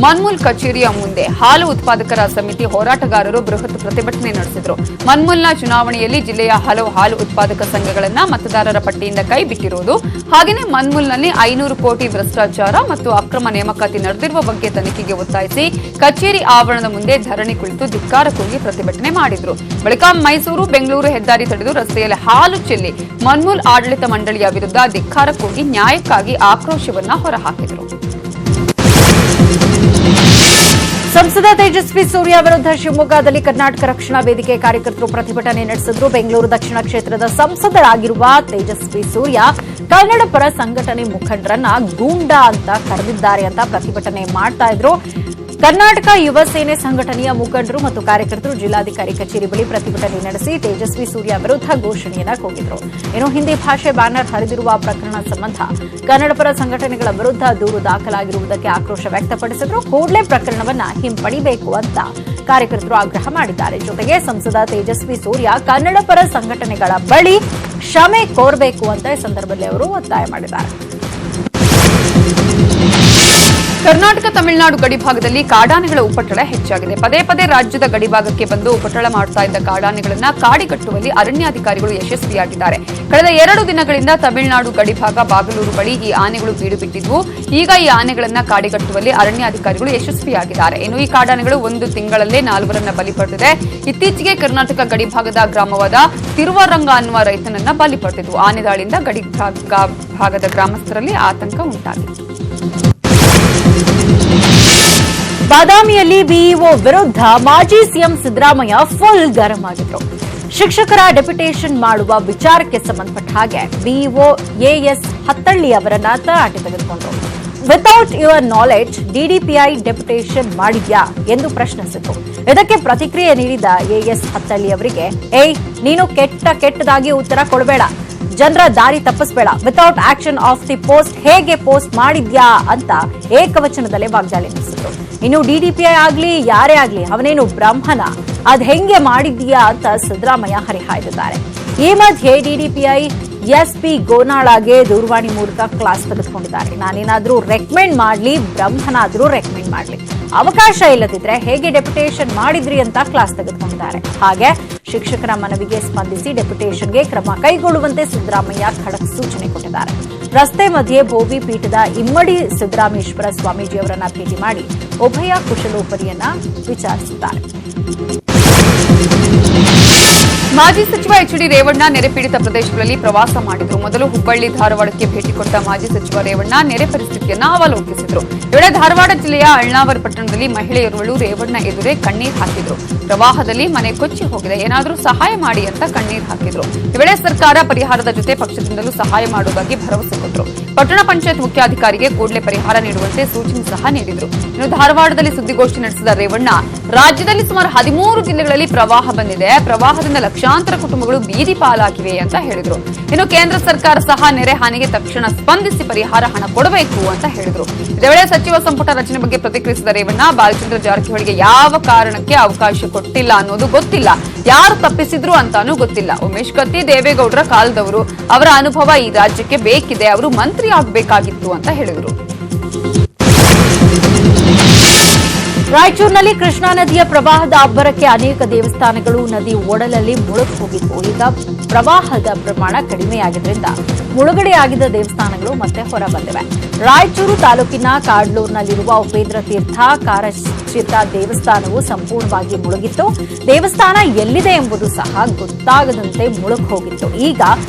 Speaker 1: ಮನ್ಮೂಲ್ ಕಚೇರಿಯ ಮುಂದೆ ಹಾಲು ಉತ್ಪಾದಕರ ಸಮಿತಿ ಹೋರಾಟಗಾರರು ಬೃಹತ್ ಪ್ರತಿಭಟನೆ ನಡೆಸಿದರು. ಮನ್ಮೂಲ್ನ ಚುನಾವಣೆಯಲ್ಲಿ ಜಿಲ್ಲೆಯ ಹಲವು ಹಾಲು ಉತ್ಪಾದಕ ಸಂಘಗಳನ್ನ ಮತದಾರರ ಪಟ್ಟಿಯಿಂದ ಕೈಬಿಟ್ಟಿರುವುದು, ಹಾಗೆಯೇ ಮನ್ಮೂಲ್ನಲ್ಲಿ 500 ಕೋಟಿ ಭ್ರಷ್ಟಾಚಾರ ಮತ್ತು ಅಕ್ರಮ ನೇಮಕಾತಿ ನಡೆದಿರುವ ಬಗ್ಗೆ ತನಿಖೆಗೆ ಒತ್ತಾಯಿಸಿ ಕಚೇರಿ ಆವರಣದ ಮುಂದೆ ಧರಣಿ ಕುಳಿತು ಧಿಕ್ಕಾರ ಕೂಗಿ ಪ್ರತಿಭಟನೆ ಮಾಡಿದರು. ಬಳಿಕ ಮೈಸೂರು ಬೆಂಗಳೂರು ಹೆದ್ದಾರಿ ತಡೆದು ರಸ್ತೆಯಲ್ಲಿ ಹಾಲು ಚೆಲ್ಲಿ ಮನ್ಮೂಲ್ ಆಡಳಿತ ಮಂಡಳಿಯ ವಿರುದ್ಧ ಧಿಕ್ಕಾರ ಕೂಗಿ ನ್ಯಾಯಕ್ಕಾಗಿ ಆಕ್ರೋಶವನ್ನ ಹೊರಹಾಕಿದರು.
Speaker 2: ಸಂಸದ ತೇಜಸ್ವಿ ಸೂರ್ಯ ವಿರುದ್ಧ ಶಿವಮೊಗ್ಗದಲ್ಲಿ ಕರ್ನಾಟಕ ರಕ್ಷಣಾ ವೇದಿಕೆ ಕಾರ್ಯಕರ್ತರು ಪ್ರತಿಭಟನೆ ನಡೆಸಿದ್ರು. ಬೆಂಗಳೂರು ದಕ್ಷಿಣ ಕ್ಷೇತ್ರದ ಸಂಸದರಾಗಿರುವ ತೇಜಸ್ವಿ ಸೂರ್ಯ ಕನ್ನಡ ಪರ ಸಂಘಟನೆ ಮುಖಂಡರನ್ನ ಗೂಂಡಾ ಅಂತ ಕರೆದಿದ್ದಾರೆ ಅಂತ ಪ್ರತಿಭಟನೆ ಮಾಡ್ತಾ ಇದ್ರು. ಕರ್ನಾಟಕ ಯುವ ಸೇನೆ ಸಂಘಟನೆಯ ಮುಖಂಡರು ಮತ್ತು ಕಾರ್ಯಕರ್ತರು ಜಿಲ್ಲಾಧಿಕಾರಿ ಕಚೇರಿ ಬಳಿ ಪ್ರತಿಭಟನೆ ನಡೆಸಿ ತೇಜಸ್ವಿ ಸೂರ್ಯ ವಿರುದ್ಧ ಘೋಷಣೆಯನ್ನ ಕೂಗಿದ್ರು. ಇನ್ನು ಹಿಂದಿ ಭಾಷೆ ಬ್ಯಾನರ್ ಹರಿದಿರುವ ಪ್ರಕರಣ ಸಂಬಂಧ ಕನ್ನಡ ಪರ ಸಂಘಟನೆಗಳ ವಿರುದ್ಧ ದೂರು ದಾಖಲಾಗಿರುವುದಕ್ಕೆ ಆಕ್ರೋಶ ವ್ಯಕ್ತಪಡಿಸಿದ್ರು. ಕೂಡಲೇ ಪ್ರಕರಣವನ್ನ ಹಿಂಪಡಿಬೇಕು ಅಂತ ಕಾರ್ಯಕರ್ತರು ಆಗ್ರಹ ಮಾಡಿದ್ದಾರೆ. ಜೊತೆಗೆ ಸಂಸದ ತೇಜಸ್ವಿ ಸೂರ್ಯ ಕನ್ನಡ ಪರ ಸಂಘಟನೆಗಳ ಬಳಿ ಕ್ಷಮೆ ಕೋರಬೇಕು ಅಂತ ಈ ಸಂದರ್ಭದಲ್ಲಿ ಅವರು ಒತ್ತಾಯ ಮಾಡಿದ್ದಾರೆ.
Speaker 1: ಕರ್ನಾಟಕ ತಮಿಳುನಾಡು ಗಡಿಭಾಗದಲ್ಲಿ ಕಾಡಾನೆಗಳ ಉಪಟಳ ಹೆಚ್ಚಾಗಿದೆ. ಪದೇ ಪದೇ ರಾಜ್ಯದ ಗಡಿಭಾಗಕ್ಕೆ ಬಂದು ಉಪಟಳ ಮಾಡ್ತಾ ಇದ್ದ ಕಾಡಾನೆಗಳನ್ನು ಕಾಡಿಗಟ್ಟುವಲ್ಲಿ ಅರಣ್ಯಾಧಿಕಾರಿಗಳು ಯಶಸ್ವಿಯಾಗಿದ್ದಾರೆ. ಕಳೆದ 2 ದಿನಗಳಿಂದ ತಮಿಳುನಾಡು ಗಡಿಭಾಗ ಬಾಗಲೂರು ಬಳಿ ಈ ಆನೆಗಳು ಬೀಡು ಬಿಟ್ಟಿದ್ವು. ಈಗ ಈ ಆನೆಗಳನ್ನು ಕಾಡಿಗಟ್ಟುವಲ್ಲಿ ಅರಣ್ಯಾಧಿಕಾರಿಗಳು ಯಶಸ್ವಿಯಾಗಿದ್ದಾರೆ. ಇನ್ನು ಈ ಕಾಡಾನೆಗಳು 1 ತಿಂಗಳಲ್ಲೇ 4ರನ್ನ ಬಲಿ ಪಡೆದಿದೆ. ಇತ್ತೀಚೆಗೆ ಕರ್ನಾಟಕ ಗಡಿಭಾಗದ ಗ್ರಾಮವಾದ ತಿರುವರಂಗ ಅನ್ನುವ ರೈತನನ್ನ ಬಲಿ ಪಡೆದಿದ್ವು. ಆನೆ ದಾಳಿಯಿಂದ ಗಡಿಭಾಗದ ಗ್ರಾಮಸ್ಥರಲ್ಲಿ ಆತಂಕ ಉಂಟಾಗಿತ್ತು.
Speaker 2: ಬಾದಾಮಿಯಲ್ಲಿ ಬಿಇಒ ವಿರುದ್ಧ ಮಾಜಿ ಸಿಎಂ ಸಿದ್ದರಾಮಯ್ಯ ಫುಲ್ ಗರಂ ಆಗಿದ್ರು. ಶಿಕ್ಷಕರ ಡೆಪ್ಯುಟೇಷನ್ ಮಾಡುವ ವಿಚಾರಕ್ಕೆ ಸಂಬಂಧಪಟ್ಟ ಹಾಗೆ ಬಿಇಒ ಎಎಸ್ ಹತ್ತಳ್ಳಿ ಅವರನ್ನ ತರಾಟೆ ತೆಗೆದುಕೊಂಡರು. Without your knowledge DDPI deputation ಮಾಡಿದ್ಯಾ ಎಂದು ಪ್ರಶ್ನಿಸಿದ್ರು. ಇದಕ್ಕೆ ಪ್ರತಿಕ್ರಿಯೆ ನೀಡಿದ ಎಎಸ್ ಹತ್ತಳ್ಳಿ ಅವರಿಗೆ ನೀನು ಕೆಟ್ಟದಾಗಿ ಉತ್ತರ ಕೊಡಬೇಡ, ಜನರ ದಾರಿ ತಪ್ಪಿಸಬೇಡ, without action of the post ಹೇಗೆ ಪೋಸ್ಟ್ ಮಾಡಿದ್ಯಾ ಅಂತ ಏಕವಚನದಲ್ಲೇ ವಾಗ್ದಾಳಿ ನಡೆಸಿದ್ರು. ಇನ್ನು ಡಿಡಿಪಿಐ ಆಗ್ಲಿ ಯಾರೇ ಆಗ್ಲಿ ಅವನೇನು ಬ್ರಹ್ಮನ, ಅದ್ ಹೆಂಗೆ ಮಾಡಿದ್ಯಾ ಅಂತ ಸಿದ್ದರಾಮಯ್ಯ ಹರಿಹಾಯ್ದಿದ್ದಾರೆ. ಈ ಮಧ್ಯೆ ಡಿಡಿಪಿಐ ಎಸ್ಪಿ ಗೋನಾಳಗೆ ದೂರವಾಣಿ ಮೂಲಕ ಕ್ಲಾಸ್ ತೆಗೆದುಕೊಂಡಿದ್ದಾರೆ. ನಾನೇನಾದ್ರೂ ರೆಕಮೆಂಡ್ ಮಾಡ್ಲಿ, ಬ್ರಹ್ಮನಾದ್ರೂ ರೆಕಮೆಂಡ್ ಮಾಡ್ಲಿ, ಅವಕಾಶ ಇಲ್ಲದಿದ್ರೆ ಹೇಗೆ ಡೆಪ್ಯುಟೇಷನ್ ಮಾಡಿದ್ರಿ ಅಂತ ಕ್ಲಾಸ್ ತೆಗೆದುಕೊಂಡಿದ್ದಾರೆ. ಹಾಗೆ ಶಿಕ್ಷಕರ ಮನವಿಗೆ ಸ್ಪಂದಿಸಿ ಡೆಪ್ಯುಟೇಷನ್ಗೆ ಕ್ರಮ ಕೈಗೊಳ್ಳುವಂತೆ ಸಿದ್ದರಾಮಯ್ಯ ಖಡಕ್ ಸೂಚನೆ ಕೊಟ್ಟಿದ್ದಾರೆ. ರಸ್ತೆ ಮಧ್ಯೆ ಭೋವಿ ಪೀಠದ ಇಮ್ಮಡಿ ಸಿದ್ದರಾಮೇಶ್ವರ ಸ್ವಾಮೀಜಿಯವರನ್ನ ಭೇಟಿ ಮಾಡಿ ಉಭಯ ಕುಶಲೋಪರಿಯನ್ನ ವಿಚಾರಿಸಿದ್ದಾರೆ.
Speaker 1: ಮಾಜಿ ಸಚಿವ ಎಚ್ಡಿ ರೇವಣ್ಣ ನೆರೆ ಪೀಡಿತ ಪ್ರದೇಶಗಳಲ್ಲಿ ಪ್ರವಾಸ ಮಾಡಿದ್ರು. ಮೊದಲು ಹುಬ್ಬಳ್ಳಿ ಧಾರವಾಡಕ್ಕೆ ಭೇಟಿ ಕೊಟ್ಟ ಮಾಜಿ ಸಚಿವ ರೇವಣ್ಣ ನೆರೆ ಪರಿಸ್ಥಿತಿಯನ್ನು ಅವಲೋಕಿಸಿದ್ರು. ವೇಳೆ ಧಾರವಾಡ ಜಿಲ್ಲೆಯ ಅಳ್ನಾವರ ಪಟ್ಟಣದಲ್ಲಿ ಮಹಿಳೆಯರುಗಳು ರೇವಣ್ಣ ಎದುರೇ ಕಣ್ಣೀರು ಹಾಕಿದ್ರು. ಪ್ರವಾಹದಲ್ಲಿ ಮನೆ ಕೊಚ್ಚಿ ಹೋಗಿದೆ, ಏನಾದರೂ ಸಹಾಯ ಮಾಡಿ ಅಂತ ಕಣ್ಣೀರು ಹಾಕಿದ್ರು. ಈ ವೇಳೆ ಸರ್ಕಾರ ಪರಿಹಾರದ ಜೊತೆ ಪಕ್ಷದಿಂದಲೂ ಸಹಾಯ ಮಾಡುವುದಾಗಿ ಭರವಸೆ ಕೊಟ್ಟರು. ಪಟ್ಟಣ ಪಂಚಾಯತ್ ಮುಖ್ಯಾಧಿಕಾರಿಗೆ ಕೂಡಲೇ ಪರಿಹಾರ ನೀಡುವಂತೆ ಸೂಚನೆ ಸಹ ನೀಡಿದರು. ಇನ್ನು ಧಾರವಾಡದಲ್ಲಿ ಸುದ್ದಿಗೋಷ್ಠಿ ನಡೆಸಿದ ರೇವಣ್ಣ, ರಾಜ್ಯದಲ್ಲಿ ಸುಮಾರು 13 ಜಿಲ್ಲೆಗಳಲ್ಲಿ ಪ್ರವಾಹ ಬಂದಿದೆ, ಪ್ರವಾಹದಿಂದ ಲಕ್ಷಾಂತರ ಕುಟುಂಬಗಳು ಬೀದಿ ಪಾಲಾಗಿವೆ ಅಂತ ಹೇಳಿದರು. ಇನ್ನು ಕೇಂದ್ರ ಸರ್ಕಾರ ಸಹ ನೆರೆ ಹಾನಿಗೆ ತಕ್ಷಣ ಸ್ಪಂದಿಸಿ ಪರಿಹಾರ ಹಣ ಕೊಡಬೇಕು ಅಂತ ಹೇಳಿದರು. ಇದೇ ವೇಳೆ ಸಚಿವ ಸಂಪುಟ ರಚನೆ ಬಗ್ಗೆ ಪ್ರತಿಕ್ರಿಯಿಸಿದ ರೇವಣ್ಣ, ಬಾಲಚಂದ್ರ ಜಾರಕಿಹೊಳಿಗೆ ಯಾವ ಕಾರಣಕ್ಕೆ ಅವಕಾಶ ಕೊಟ್ಟಿಲ್ಲ ಅನ್ನೋದು ಗೊತ್ತಿಲ್ಲ, ಯಾರು ತಪ್ಪಿಸಿದ್ರು ಅಂತಾನೂ ಗೊತ್ತಿಲ್ಲ. ಉಮೇಶ್ ಕತ್ತಿ ದೇವೇಗೌಡರ ಕಾಲದವರು, ಅವರ ಅನುಭವ ಈ ರಾಜ್ಯಕ್ಕೆ ಬೇಕಿದೆ, ಅವರು ಮಂತ್ರಿ ಆಗಬೇಕಾಗಿತ್ತು ಅಂತ ಹೇಳಿದರು.
Speaker 2: ರಾಯಚೂರಿನಲ್ಲಿ ಕೃಷ್ಣಾ ನದಿಯ ಪ್ರವಾಹದ ಅಬ್ಬರಕ್ಕೆ ಅನೇಕ ದೇವಸ್ಥಾನಗಳು ನದಿ ಒಡಲಲ್ಲಿ ಮುಳುಗಿ ಹೋಗಿತ್ತು. ಈಗ ಪ್ರವಾಹದ ಪ್ರಮಾಣ ಕಡಿಮೆಯಾಗಿದ್ದರಿಂದ ಮುಳುಗಡೆಯಾಗಿದ್ದ ದೇವಸ್ಥಾನಗಳು ಮತ್ತೆ ಹೊರಬಂದಿವೆ. ರಾಯಚೂರು ತಾಲೂಕಿನ ಕಾಡ್ಲೂರಿನಲ್ಲಿರುವ ಉಪೇಂದ್ರ ತೀರ್ಥ ಕಾರಚಿತ ದೇವಸ್ಥಾನವು ಸಂಪೂರ್ಣವಾಗಿ ಮುಳುಗಿತ್ತು. ದೇವಸ್ಥಾನ ಎಲ್ಲಿದೆ ಎಂಬುದು ಸಹ ಗೊತ್ತಾಗದಂತೆ ಮುಳುಗಿ ಹೋಗಿತ್ತು. ಈಗ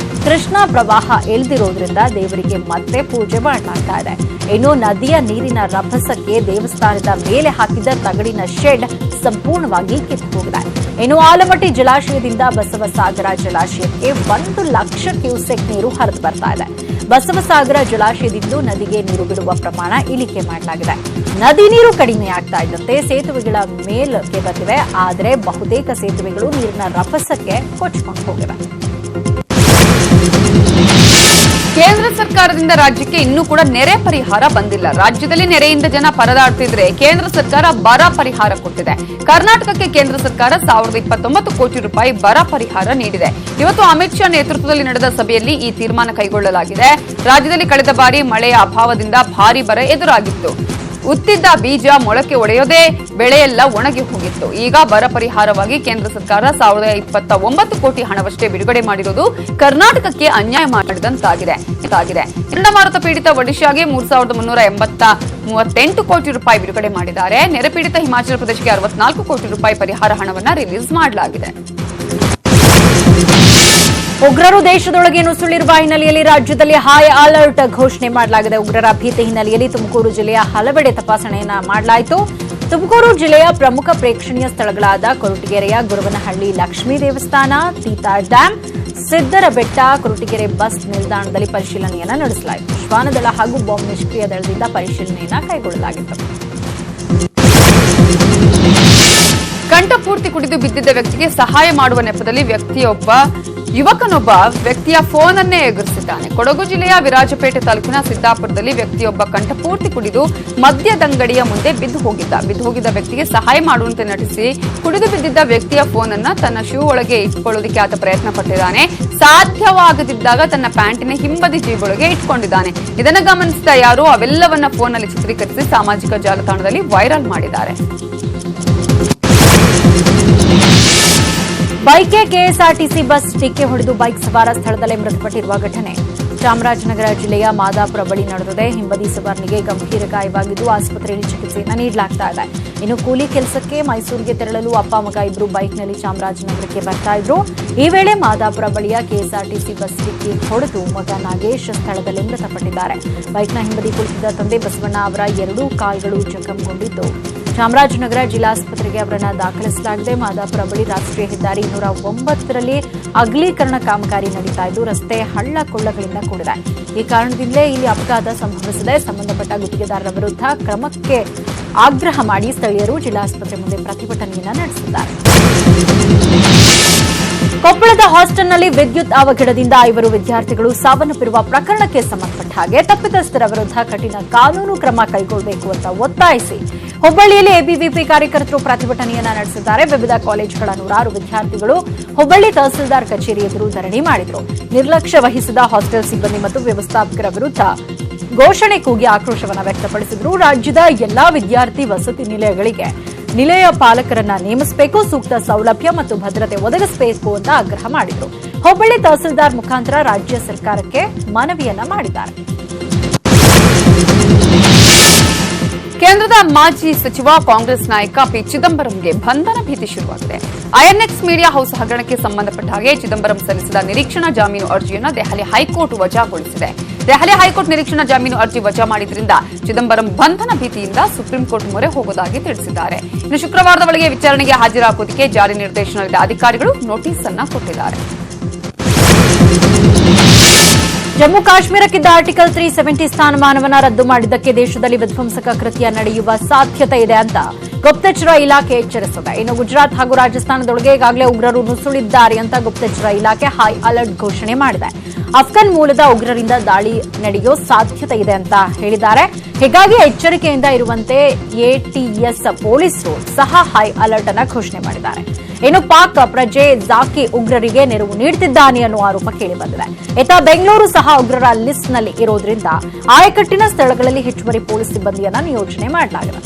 Speaker 2: ಕೃಷ್ಣಾ ಪ್ರವಾಹ ಇಳಿದಿರೋದ್ರಿಂದ ದೇವರಿಗೆ ಮತ್ತೆ ಪೂಜೆ ಮಾಡಲಾಗ್ತಾ ಇದೆ. ಇನ್ನು ನದಿಯ ನೀರಿನ ರಭಸಕ್ಕೆ ದೇವಸ್ಥಾನದ ಮೇಲೆ ಹಾಕಿದ್ದ ತಗಡಿನ ಶೆಡ್ ಸಂಪೂರ್ಣವಾಗಿ ಕಿತ್ತು ಹೋಗಿದೆ. ಇನ್ನು ಆಲಮಟ್ಟಿ ಜಲಾಶಯದಿಂದ ಬಸವಸಾಗರ ಜಲಾಶಯಕ್ಕೆ 1 ಲಕ್ಷ ಕ್ಯೂಸೆಕ್ ನೀರು ಹರಿದು ಬರ್ತಾ ಇದೆ. ಬಸವಸಾಗರ ಜಲಾಶಯದಿಂದ ನದಿಗೆ ನೀರು ಬಿಡುವ ಪ್ರಮಾಣ ಇಳಿಕೆ ಮಾಡಲಾಗಿದೆ. ನದಿ ನೀರು ಕಡಿಮೆಯಾಗ್ತಾ ಇದ್ದಂತೆ ಸೇತುವೆಗಳ ಮೇಲಕ್ಕೆ ಬಂದಿವೆ, ಆದರೆ ಬಹುತೇಕ ಸೇತುವೆಗಳು ನೀರಿನ ರಭಸಕ್ಕೆ ಕೊಚ್ಚಿಕೊಂಡು ಹೋಗಿವೆ.
Speaker 1: ಕೇಂದ್ರ ಸರ್ಕಾರದಿಂದ ರಾಜ್ಯಕ್ಕೆ ಇನ್ನೂ ಕೂಡ ನೆರೆ ಪರಿಹಾರ ಬಂದಿಲ್ಲ. ರಾಜ್ಯದಲ್ಲಿ ನೆರೆಯಿಂದ ಜನ ಪರದಾಡ್ತಿದ್ರೆ ಕೇಂದ್ರ ಸರ್ಕಾರ ಬರ ಪರಿಹಾರ ಕೊಟ್ಟಿದೆ. ಕರ್ನಾಟಕಕ್ಕೆ ಕೇಂದ್ರ ಸರ್ಕಾರ 1029 ಕೋಟಿ ರೂಪಾಯಿ ಬರ ಪರಿಹಾರ ನೀಡಿದೆ. ಇವತ್ತು ಅಮಿತ್ ಶಾ ನೇತೃತ್ವದಲ್ಲಿ ನಡೆದ ಸಭೆಯಲ್ಲಿ ಈ ತೀರ್ಮಾನ ಕೈಗೊಳ್ಳಲಾಗಿದೆ. ರಾಜ್ಯದಲ್ಲಿ ಕಳೆದ ಬಾರಿ ಮಳೆಯ ಅಭಾವದಿಂದ ಭಾರೀ ಬರ ಎದುರಾಗಿತ್ತು. ಉತ್ತಿದ್ದ ಬೀಜ ಮೊಳಕೆ ಒಡೆಯದೇ ಬೆಳೆಯೆಲ್ಲ ಒಣಗಿ ಹೋಗಿತ್ತು. ಈಗ ಬರ ಪರಿಹಾರವಾಗಿ ಕೇಂದ್ರ ಸರ್ಕಾರ 1029 ಕೋಟಿ ಹಣವಷ್ಟೇ ಬಿಡುಗಡೆ ಮಾಡಿರುವುದು ಕರ್ನಾಟಕಕ್ಕೆ ಅನ್ಯಾಯ ಮಾಡಿದಂತಾಗಿದೆ. ಚಂಡಮಾರುತ ಪೀಡಿತ ಒಡಿಶಾಗೆ 3338 ಕೋಟಿ ರೂಪಾಯಿ ಬಿಡುಗಡೆ ಮಾಡಿದ್ದಾರೆ. ನೆರೆ ಪೀಡಿತ ಹಿಮಾಚಲ ಪ್ರದೇಶಕ್ಕೆ 64 ಕೋಟಿ ರೂಪಾಯಿ ಪರಿಹಾರ ಹಣವನ್ನು ರಿಲೀಸ್ ಮಾಡಲಾಗಿದೆ.
Speaker 2: ಉಗ್ರರು ದೇಶದೊಳಗೆ ನುಸುಳಿರುವ ಹಿನ್ನೆಲೆಯಲ್ಲಿ ರಾಜ್ಯದಲ್ಲಿ ಹೈ ಅಲರ್ಟ್ ಘೋಷಣೆ ಮಾಡಲಾಗಿದೆ. ಉಗ್ರರ ಭೀತಿ ಹಿನ್ನೆಲೆಯಲ್ಲಿ ತುಮಕೂರು ಜಿಲ್ಲೆಯ ಹಲವೆಡೆ ತಪಾಸಣೆಯನ್ನ ಮಾಡಲಾಯಿತು. ತುಮಕೂರು ಜಿಲ್ಲೆಯ ಪ್ರಮುಖ ಪ್ರೇಕ್ಷಣೀಯ ಸ್ಥಳಗಳಾದ ಕೊರಟಗೆರೆಯ ಗುರುವನಹಳ್ಳಿ ಲಕ್ಷ್ಮೀ ದೇವಸ್ಥಾನ, ತೀತಾ ಡ್ಯಾಂ, ಸಿದ್ದರಬೆಟ್ಟ, ಕೊರಟಗೆರೆ ಬಸ್ ನಿಲ್ದಾಣದಲ್ಲಿ ಪರಿಶೀಲನೆಯನ್ನ ನಡೆಸಲಾಯಿತು. ಶ್ವಾನದಳ ಹಾಗೂ ಬಾಂಬ್ ನಿಷ್ಕ್ರಿಯ ದಳದಿಂದ ಪರಿಶೀಲನೆಯನ್ನ ಕೈಗೊಳ್ಳಲಾಗಿತ್ತು.
Speaker 1: ಕಂಠಪೂರ್ತಿ ಕುಡಿದು ಬಿದ್ದಿದ್ದ ವ್ಯಕ್ತಿಗೆ ಸಹಾಯ ಮಾಡುವ ನೆಪದಲ್ಲಿ ಯುವಕನೊಬ್ಬ ವ್ಯಕ್ತಿಯ ಫೋನ್ ಅನ್ನೇ ಎಗರಿಸಿದ್ದಾನೆ. ಕೊಡಗು ಜಿಲ್ಲೆಯ ವಿರಾಜಪೇಟೆ ತಾಲೂಕಿನ ಸಿದ್ದಾಪುರದಲ್ಲಿ ವ್ಯಕ್ತಿಯೊಬ್ಬ ಕಂಠಪೂರ್ತಿ ಕುಡಿದು ಮದ್ಯದಂಗಡಿಯ ಮುಂದೆ ಬಿದ್ದು ಹೋಗಿದ್ದ ವ್ಯಕ್ತಿಗೆ ಸಹಾಯ ಮಾಡುವಂತೆ ನಟಿಸಿ ಕುಡಿದು ಬಿದ್ದಿದ್ದ ವ್ಯಕ್ತಿಯ ಫೋನ್ ಅನ್ನ ತನ್ನ ಶೂ ಒಳಗೆ ಇಟ್ಕೊಳ್ಳೋದಕ್ಕೆ ಆತ ಪ್ರಯತ್ನ ಪಟ್ಟಿದ್ದಾನೆ. ಸಾಧ್ಯವಾಗದಿದ್ದಾಗ ತನ್ನ ಪ್ಯಾಂಟಿನ ಹಿಂಬದಿ ಜೇಬೊಳಗೆ ಇಟ್ಕೊಂಡಿದ್ದಾನೆ. ಇದನ್ನು ಗಮನಿಸಿದ ಯಾರು ಅವೆಲ್ಲವನ್ನ ಫೋನ್ನಲ್ಲಿ ಚಿತ್ರೀಕರಿಸಿ ಸಾಮಾಜಿಕ ಜಾಲತಾಣದಲ್ಲಿ ವೈರಲ್ ಮಾಡಿದ್ದಾರೆ.
Speaker 2: ಬೈಕ್ಗೆ ಕೆಎಸ್ಆರ್ಟಿಸಿ ಬಸ್ ಡಿಕ್ಕಿ ಹೊಡೆದು ಬೈಕ್ ಸವಾರ ಸ್ಥಳದಲ್ಲೇ ಮೃತಪಟ್ಟಿರುವ ಘಟನೆ ಚಾಮರಾಜನಗರ ಜಿಲ್ಲೆಯ ಮಾದಾಪುರ ಬಳಿ ನಡೆದಿದೆ. ಹಿಂಬದಿ ಸವಾರನಿಗೆ ಗಂಭೀರ ಗಾಯವಾಗಿದ್ದು ಆಸ್ಪತ್ರೆಯಲ್ಲಿ ಚಿಕಿತ್ಸೆಯನ್ನು ನೀಡಲಾಗ್ತಾ ಇದೆ. ಇನ್ನು ಕೂಲಿ ಕೆಲಸಕ್ಕೆ ಮೈಸೂರಿಗೆ ತೆರಳಲು ಅಪ್ಪ ಮಗ ಇಬ್ಬರು ಬೈಕ್ನಲ್ಲಿ ಚಾಮರಾಜನಗರಕ್ಕೆ ಬರ್ತಾ ಇದ್ರು. ಈ ವೇಳೆ ಮಾದಾಪುರ ಬಳಿಯ ಕೆಎಸ್ಆರ್ಟಿಸಿ ಬಸ್ ಡಿಕ್ಕಿ ಹೊಡೆದು ಮಗ ನಾಗೇಶ್ ಸ್ಥಳದಲ್ಲೇ ಮೃತಪಟ್ಟಿದ್ದಾರೆ. ಬೈಕ್ನ ಹಿಂಬದಿ ಕುಳಿತಿದ್ದ ತಂದೆ ಬಸವಣ್ಣ ಅವರ 2 ಕಾಲ್ಗಳು ಜಖಂಗೊಂಡಿದ್ದು ಚಾಮರಾಜನಗರ ಜಿಲ್ಲಾಸ್ಪತ್ರೆಗೆ ಅವರನ್ನು ದಾಖಲಿಸಲಾಗಿದೆ. ಮಾದಾಪುರ ಬಳಿ ರಾಷ್ಟ್ರೀಯ ಹೆದ್ದಾರಿ 209ರಲ್ಲಿ ಅಗಲೀಕರಣ ಕಾಮಗಾರಿ ನಡೀತಾ ಇದ್ದು ರಸ್ತೆ ಹಳ್ಳ ಕೊಳ್ಳಗಳಿಂದ ಕೂಡಿದೆ. ಈ ಕಾರಣದಿಂದಲೇ ಇಲ್ಲಿ ಅಪಘಾತ ಸಂಭವಿಸಿದೆ. ಸಂಬಂಧಪಟ್ಟ ಗುತ್ತಿಗೆದಾರರ ವಿರುದ್ಧ ಕ್ರಮಕ್ಕೆ ಆಗ್ರಹ ಮಾಡಿ ಸ್ಥಳೀಯರು ಜಿಲ್ಲಾಸ್ಪತ್ರೆ ಮುಂದೆ ಪ್ರತಿಭಟನೆಯನ್ನ ನಡೆಸಿದ್ದಾರೆ. ಕೊಪ್ಪಳದ ಹಾಸ್ಟೆಲ್ನಲ್ಲಿ ವಿದ್ಯುತ್ ಅವಘಡದಿಂದ 5 ವಿದ್ಯಾರ್ಥಿಗಳು ಸಾವನ್ನಪ್ಪಿರುವ ಪ್ರಕರಣಕ್ಕೆ ಸಂಬಂಧಪಟ್ಟ ಹಾಗೆ ತಪ್ಪಿತಸ್ಥರ ವಿರುದ್ಧ ಕಠಿಣ ಕಾನೂನು ಕ್ರಮ ಕೈಗೊಳ್ಳಬೇಕು ಅಂತ ಒತ್ತಾಯಿಸಿ ಹುಬ್ಬಳ್ಳಿಯಲ್ಲಿ ಎಬಿವಿಪಿ ಕಾರ್ಯಕರ್ತರು ಪ್ರತಿಭಟನೆಯನ್ನ ನಡೆಸಿದ್ದಾರೆ. ವಿವಿಧ ಕಾಲೇಜುಗಳ 100 ವಿದ್ಯಾರ್ಥಿಗಳು ಹುಬ್ಬಳ್ಳಿ ತಹಸೀಲ್ದಾರ್ ಕಚೇರಿ ಎದುರು ಧರಣಿ ಮಾಡಿದರು. ನಿರ್ಲಕ್ಷ್ಯ ವಹಿಸಿದ ಹಾಸ್ಟೆಲ್ ಸಿಬ್ಬಂದಿ ಮತ್ತು ವ್ಯವಸ್ಥಾಪಕರ ವಿರುದ್ಧ ಘೋಷಣೆ ಕೂಗಿ ಆಕ್ರೋಶವನ್ನು ವ್ಯಕ್ತಪಡಿಸಿದರು. ರಾಜ್ಯದ ಎಲ್ಲಾ ವಿದ್ಯಾರ್ಥಿ ವಸತಿ ನಿಲಯಗಳಿಗೆ ನಿಲಯ ಪಾಲಕರನ್ನ ನೇಮಿಸಬೇಕು, ಸೂಕ್ತ ಸೌಲಭ್ಯ ಮತ್ತು ಭದ್ರತೆ ಒದಗಿಸಬೇಕು ಅಂತ ಆಗ್ರಹ ಮಾಡಿದರು. ಹುಬ್ಬಳ್ಳಿ ತಹಸೀಲ್ದಾರ್ ಮುಖಾಂತರ ರಾಜ್ಯ ಸರ್ಕಾರಕ್ಕೆ ಮನವಿಯನ್ನ ಮಾಡಿದ್ದಾರೆ.
Speaker 1: ಕೇಂದ್ರದ ಮಾಜಿ ಸಚಿವ ಕಾಂಗ್ರೆಸ್ ನಾಯಕ ಪಿ ಚಿದಂಬರಂಗೆ ಬಂಧನ ಭೀತಿ ಶುರುವಾಗಿದೆ. ಐಎನ್ಎಕ್ಸ್ ಮೀಡಿಯಾ ಹೌಸ್ ಹಗರಣಕ್ಕೆ ಸಂಬಂಧಪಟ್ಟ ಹಾಗೆ ಚಿದಂಬರಂ ಸಲ್ಲಿಸಿದ ನಿರೀಕ್ಷಣಾ ಜಾಮೀನು ಅರ್ಜಿಯನ್ನು ದೆಹಲಿ ಹೈಕೋರ್ಟ್ ವಜಾಗೊಳಿಸಿದೆ. ದೆಹಲಿ ಹೈಕೋರ್ಟ್ ನಿರೀಕ್ಷಣಾ ಜಾಮೀನು ಅರ್ಜಿ ವಜಾ ಮಾಡಿದ್ರಿಂದ ಚಿದಂಬರಂ ಬಂಧನ ಭೀತಿಯಿಂದ ಸುಪ್ರೀಂ ಕೋರ್ಟ್ ಮೊರೆ ಹೋಗುವುದಾಗಿ ತಿಳಿಸಿದ್ದಾರೆ. ಇನ್ನು ಶುಕ್ರವಾರದ ಒಳಗೆ ವಿಚಾರಣೆಗೆ ಹಾಜರಾಗುವುದಕ್ಕೆ ಜಾರಿ ನಿರ್ದೇಶನದ ಅಧಿಕಾರಿಗಳು ನೋಟಿಸ್ ಅನ್ನು ಕೊಟ್ಟಿದ್ದಾರೆ.
Speaker 2: ಜಮ್ಮು ಕಾಶ್ಮೀರಕ್ಕಿದ್ದ ಆರ್ಟಿಕಲ್ 370 ಸ್ಥಾನಮಾನವನ್ನು ರದ್ದು ಮಾಡಿದ್ದಕ್ಕೆ ದೇಶದಲ್ಲಿ ವಿಧ್ವಂಸಕ ಕೃತ್ಯ ನಡೆಯುವ ಸಾಧ್ಯತೆ ಇದೆ ಅಂತ ಗುಪ್ತಚರ ಇಲಾಖೆ ಎಚ್ಚರಿಸಿದೆ. ಇನ್ನು ಗುಜರಾತ್ ಹಾಗೂ ರಾಜಸ್ಥಾನದೊಳಗೆ ಈಗಾಗಲೇ ಉಗ್ರರು ನುಸುಳಿದ್ದಾರೆ ಅಂತ ಗುಪ್ತಚರ ಇಲಾಖೆ ಹೈ ಅಲರ್ಟ್ ಘೋಷಣೆ ಮಾಡಿದೆ. ಅಫ್ಘಾನ್ ಮೂಲದ ಉಗ್ರರಿಂದ ದಾಳಿ ನಡೆಯೋ ಸಾಧ್ಯತೆ ಇದೆ ಅಂತ ಹೇಳಿದ್ದಾರೆ. ಹೀಗಾಗಿ ಎಚ್ಚರಿಕೆಯಿಂದ ಇರುವಂತೆ ಎಟಿಎಸ್ ಪೊಲೀಸರು ಸಹ ಹೈ ಅಲರ್ಟ್ ಅನ್ನು ಘೋಷಣೆ ಮಾಡಿದ್ದಾರೆ. ಇನ್ನು ಪಾಕ್ ಪ್ರಜೆ ಜಾಕಿ ಉಗ್ರರಿಗೆ ನೆರವು ನೀಡುತ್ತಿದ್ದಾನೆ ಅನ್ನೋ ಆರೋಪ ಕೇಳಿಬಂದಿದೆ. ಇತ್ತ ಬೆಂಗಳೂರು ಸಹ ಉಗ್ರರ ಲಿಸ್ಟ್ನಲ್ಲಿ ಇರೋದ್ರಿಂದ ಆಯಕಟ್ಟಿನ ಸ್ಥಳಗಳಲ್ಲಿ ಹೆಚ್ಚುವರಿ ಪೊಲೀಸ್ ಸಿಬ್ಬಂದಿಯನ್ನು ನಿಯೋಜನೆ ಮಾಡಲಾಗಿದೆ.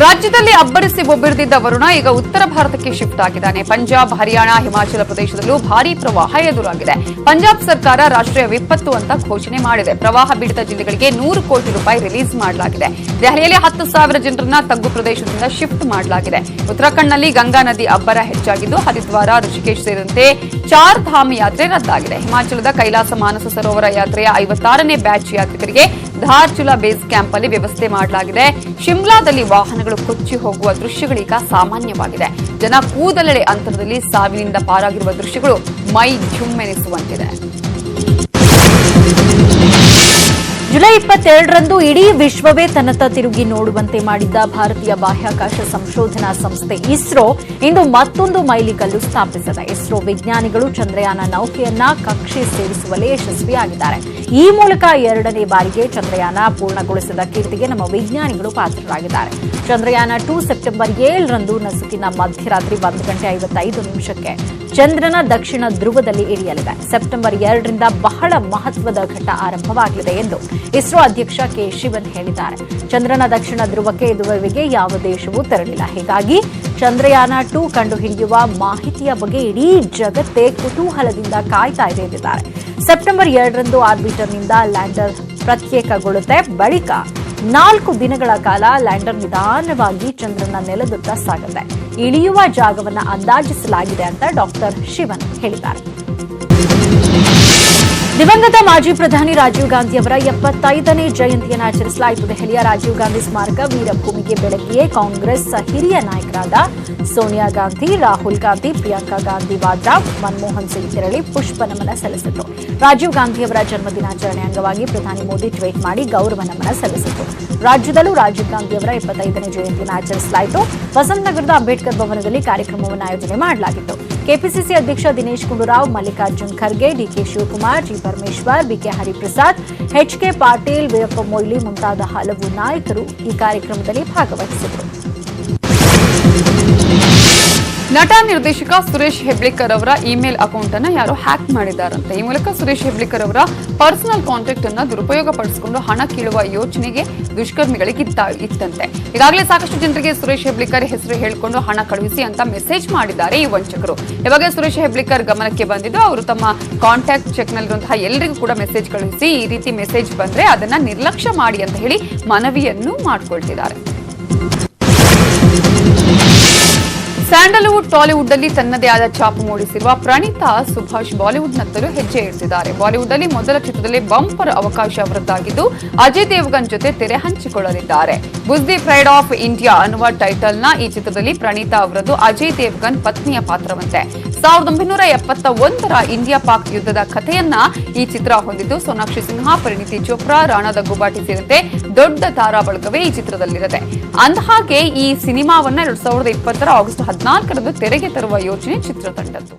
Speaker 1: ರಾಜ್ಯದಲ್ಲಿ ಅಬ್ಬರಿಸಿ ಬೊಬ್ಬಿರಿದಿದ್ದ ವರುಣ ಈಗ ಉತ್ತರ ಭಾರತಕ್ಕೆ ಶಿಫ್ಟ್ ಆಗಿದ್ದಾನೆ. ಪಂಜಾಬ್, ಹರಿಯಾಣ, ಹಿಮಾಚಲ ಪ್ರದೇಶದಲ್ಲೂ ಭಾರೀ ಪ್ರವಾಹ ಎದುರಾಗಿದೆ. ಪಂಜಾಬ್ ಸರ್ಕಾರ ರಾಷ್ಟ್ರೀಯ ವಿಪತ್ತು ಅಂತ ಘೋಷಣೆ ಮಾಡಿದೆ. ಪ್ರವಾಹ ಪೀಡಿತ ಜಿಲ್ಲೆಗಳಿಗೆ 100 ಕೋಟಿ ರೂಪಾಯಿ ರಿಲೀಸ್ ಮಾಡಲಾಗಿದೆ. ದೆಹಲಿಯಲ್ಲಿ 10,000 ಜನರನ್ನ ತಗ್ಗು ಪ್ರದೇಶದಿಂದ ಶಿಫ್ಟ್ ಮಾಡಲಾಗಿದೆ. ಉತ್ತರಾಖಂಡ್ನಲ್ಲಿ ಗಂಗಾ ನದಿ ಅಬ್ಬರ ಹೆಚ್ಚಾಗಿದ್ದು ಹರಿದ್ವಾರ, ಋಷಿಕೇಶ್ ಸೇರಿದಂತೆ 4 ಧಾಮ್ ಯಾತ್ರೆ ರದ್ದಾಗಿದೆ. ಹಿಮಾಚಲದ ಕೈಲಾಸ ಮಾನಸ ಸರೋವರ ಯಾತ್ರೆಯ 56ನೇ ಬ್ಯಾಚ್ ಯಾತ್ರಿಕರಿಗೆ ಧಾರ್ಚುಲಾ ಬೇಸ್ ಕ್ಯಾಂಪ್ ಅಲ್ಲಿ ವ್ಯವಸ್ಥೆ ಮಾಡಲಾಗಿದೆ. ಶಿಮ್ಲಾದಲ್ಲಿ ವಾಹನಗಳು ಕೊಚ್ಚಿ ಹೋಗುವ ದೃಶ್ಯಗಳೀಗ ಸಾಮಾನ್ಯವಾಗಿದೆ. ಜನ ಕೂದಲೆಳೆ ಅಂತರದಲ್ಲಿ ಸಾವಿನಿಂದ ಪಾರಾಗಿರುವ ದೃಶ್ಯಗಳು ಮೈ ಝುಮ್ಮೆನಿಸುವಂತಿದೆ.
Speaker 2: ಜುಲೈ 22ರಂದು ಇಡೀ ವಿಶ್ವವೇ ತನ್ನತ್ತ ತಿರುಗಿ ನೋಡುವಂತೆ ಮಾಡಿದ್ದ ಭಾರತೀಯ ಬಾಹ್ಯಾಕಾಶ ಸಂಶೋಧನಾ ಸಂಸ್ಥೆ ಇಸ್ರೋ ಇಂದು ಮತ್ತೊಂದು ಮೈಲಿಗಲ್ಲು ಸ್ಥಾಪಿಸಿದೆ. ಇಸ್ರೋ ವಿಜ್ಞಾನಿಗಳು ಚಂದ್ರಯಾನ ನೌಕೆಯನ್ನ ಕಕ್ಷೆ ಸೇರಿಸುವಲ್ಲಿ ಯಶಸ್ವಿಯಾಗಿದ್ದಾರೆ. ಈ ಮೂಲಕ 2ನೇ ಬಾರಿಗೆ ಚಂದ್ರಯಾನ ಪೂರ್ಣಗೊಳಿಸಿದ ಕೀರ್ತಿಗೆ ನಮ್ಮ ವಿಜ್ಞಾನಿಗಳು ಪಾತ್ರರಾಗಿದ್ದಾರೆ. ಚಂದ್ರಯಾನ 2 ಸೆಪ್ಟೆಂಬರ್ 7ರಂದು ನಸುಕಿನ ಮಧ್ಯರಾತ್ರಿ 1:55 ಚಂದ್ರನ ದಕ್ಷಿಣ ಧ್ರುವದಲ್ಲಿ ಇಳಿಯಲಿದೆ. ಸೆಪ್ಟೆಂಬರ್ 2ರಿಂದ ಬಹಳ ಮಹತ್ವದ ಘಟ್ಟ ಆರಂಭವಾಗಲಿದೆ ಎಂದು ಇಸ್ರೋ ಅಧ್ಯಕ್ಷ ಕೆ ಶಿವನ್ ಹೇಳಿದ್ದಾರೆ. ಚಂದ್ರನ ದಕ್ಷಿಣ ಧ್ರುವಕ್ಕೆ ಇದುವರೆಗೆ ಯಾವ ದೇಶವೂ ತೆರಳಿಲ್ಲ. ಹೀಗಾಗಿ ಚಂದ್ರಯಾನ 2 ಕಂಡುಹಿಡಿಯುವ ಮಾಹಿತಿಯ ಬಗ್ಗೆ ಇಡೀ ಜಗತ್ತೇ ಕುತೂಹಲದಿಂದ ಕಾಯ್ತಾ ಇದೆ ಎಂದಿದ್ದಾರೆ. ಸೆಪ್ಟೆಂಬರ್ 2ರಂದು ಆರ್ಬಿಟರ್ನಿಂದ ಲ್ಯಾಂಡರ್ ಪ್ರತ್ಯೇಕಗೊಳ್ಳುತ್ತೆ. ಬಳಿಕ 4 ದಿನಗಳ ಕಾಲ ಲ್ಯಾಂಡರ್ ನಿಧಾನವಾಗಿ ಚಂದ್ರನ ನೆಲದತ್ತ ಸಾಗುತ್ತೆ. ಇಳಿಯುವ ಜಾಗವನ್ನು ಅಂದಾಜಿಸಲಾಗಿದೆ ಅಂತ ಡಾಕ್ಟರ್ ಶಿವನ್ ಹೇಳಿದ್ದಾರೆ. ದಿವಂಗತ ಮಾಜಿ ಪ್ರಧಾನಿ ರಾಜೀವ್ ಗಾಂಧಿ ಅವರ 75ನೇ ಜಯಂತಿಯನ್ನು ಆಚರಿಸಲಾಯಿತು. ದೆಹಲಿಯ ರಾಜೀವ್ ಗಾಂಧಿ ಸ್ಮಾರಕ ವೀರಭೂಮಿಗೆ ಬೆಳಗ್ಗೆಯೇ ಕಾಂಗ್ರೆಸ್ ಹಿರಿಯ ನಾಯಕರಾದ ಸೋನಿಯಾ ಗಾಂಧಿ, ರಾಹುಲ್ ಗಾಂಧಿ, ಪ್ರಿಯಾಂಕಾ ಗಾಂಧಿ ವಾದ್ರಾ, ಮನಮೋಹನ್ ಸಿಂಗ್ ತೆರಳಿ ಪುಷ್ಪ ನಮನ ಸಲ್ಲಿಸಿದರು. ರಾಜೀವ್ ಗಾಂಧಿ ಅವರ ಜನ್ಮದಿನಾಚರಣೆ ಅಂಗವಾಗಿ ಪ್ರಧಾನಿ ಮೋದಿ ಟ್ವೀಟ್ ಮಾಡಿ ಗೌರವ ನಮನ ಸಲ್ಲಿಸಿದರು. ರಾಜ್ಯದಲ್ಲೂ ರಾಜೀವ್ ಗಾಂಧಿ ಅವರ 75ನೇ ಜಯಂತಿಯನ್ನು ಆಚರಿಸಲಾಯಿತು. ವಸಂತನಗರದ ಅಂಬೇಡ್ಕರ್ ಭವನದಲ್ಲಿ ಕಾರ್ಯಕ್ರಮವನ್ನು ಆಯೋಜನೆ ಮಾಡಲಾಗಿತ್ತು. ಕೆಪಿಸಿಸಿ ಅಧ್ಯಕ್ಷ Dinesh Gundu Rao, Mallikarjun Kharge, DK Shivakumar, G Parameshwar, BK Hariprasad, HK Patil, Veerappa Moily ಮುಂತಾದ ಹಲವು ನಾಯಕರು ಈ ಕಾರ್ಯಕ್ರಮದಲ್ಲಿ ಭಾಗವಹಿಸಿದರು.
Speaker 1: ನಟ ನಿರ್ದೇಶಕ ಸುರೇಶ್ ಹೆಬ್ಳಿಕರ್ ಅವರ ಇಮೇಲ್ ಅಕೌಂಟ್ ಅನ್ನು ಯಾರೋ ಹ್ಯಾಕ್ ಮಾಡಿದ್ದಾರಂತೆ. ಈ ಮೂಲಕ ಸುರೇಶ್ ಹೆಬ್ಳಿಕರ್ ಅವರ ಪರ್ಸನಲ್ ಕಾಂಟ್ಯಾಕ್ಟ್ ಅನ್ನು ದುರುಪಯೋಗ ಪಡಿಸಿಕೊಂಡು ಹಣ ಕೀಳುವ ಯೋಚನೆಗೆ ದುಷ್ಕರ್ಮಿಗಳಿಗೆ ಇತ್ತಂತೆ. ಈಗಾಗಲೇ ಸಾಕಷ್ಟು ಜನರಿಗೆ ಸುರೇಶ್ ಹೆಬ್ಳಿಕರ್ ಹೆಸರು ಹೇಳಿಕೊಂಡು ಹಣ ಕಳುಹಿಸಿ ಅಂತ ಮೆಸೇಜ್ ಮಾಡಿದ್ದಾರೆ ಈ ವಂಚಕರು. ಇವಾಗ ಸುರೇಶ್ ಹೆಬ್ಳಿಕರ್ ಗಮನಕ್ಕೆ ಬಂದಿದ್ದು ಅವರು ತಮ್ಮ ಕಾಂಟ್ಯಾಕ್ಟ್ ಚೆಕ್ ನಲ್ಲಿರುವಂತಹ ಎಲ್ಲರಿಗೂ ಕೂಡ ಮೆಸೇಜ್ ಕಳುಹಿಸಿ ಈ ರೀತಿ ಮೆಸೇಜ್ ಬಂದ್ರೆ ಅದನ್ನ ನಿರ್ಲಕ್ಷ್ಯ ಮಾಡಿ ಅಂತ ಹೇಳಿ ಮನವಿಯನ್ನು ಮಾಡಿಕೊಳ್ತಿದ್ದಾರೆ. ಸ್ಯಾಂಡಲ್ವುಡ್ ಟಾಲಿವುಡ್ ಅಲ್ಲಿ ತನ್ನದೇ ಆದ ಛಾಪು ಮೂಡಿಸಿರುವ ಪ್ರಣೀತಾ ಸುಭಾಷ್ ಬಾಲಿವುಡ್ನತ್ತಲೂ ಹೆಜ್ಜೆ ಇಡ್ತಿದ್ದಾರೆ. ಬಾಲಿವುಡ್ ಅಲ್ಲಿ ಮೊದಲ ಚಿತ್ರದಲ್ಲಿ ಬಂಪರ್ ಅವಕಾಶ ಅವರದ್ದಾಗಿದ್ದು ಅಜಯ್ ದೇವಗನ್ ಜೊತೆ ತೆರೆ ಹಂಚಿಕೊಳ್ಳಲಿದ್ದಾರೆ. ಬುಸ್ ದಿ ಪ್ರೈಡ್ ಆಫ್ ಇಂಡಿಯಾ ಅನ್ನುವ ಟೈಟಲ್ನ ಈ ಚಿತ್ರದಲ್ಲಿ ಪ್ರಣೀತಾ ಅವರದ್ದು ಅಜಯ್ ದೇವಗನ್ ಪತ್ನಿಯ ಪಾತ್ರವಂತೆ. 1971ರ ಇಂಡಿಯಾ ಪಾಕ್ ಯುದ್ಧದ ಕಥೆಯನ್ನ ಈ ಚಿತ್ರ ಹೊಂದಿದ್ದು ಸೋನಾಕ್ಷಿ ಸಿನ್ಹಾ, ಪರಿಣಿತಿ ಚೋಪ್ರಾ, ರಾಣಾ ದಗ್ಗುಬಾಟಿ ಸೇರಿದಂತೆ ದೊಡ್ಡ ತಾರಾ ಬಳಗವೇ ಈ ಚಿತ್ರದಲ್ಲಿರುತ್ತೆ. ಅಂದಹಾಗೆ ಈ ಸಿನಿಮಾವನ್ನ 2020ರ ಆಗಸ್ಟ್ 14ರಂದು ತೆರೆಗೆ ತರುವ ಯೋಚನೆ ಚಿತ್ರತಂಡದ್ದು.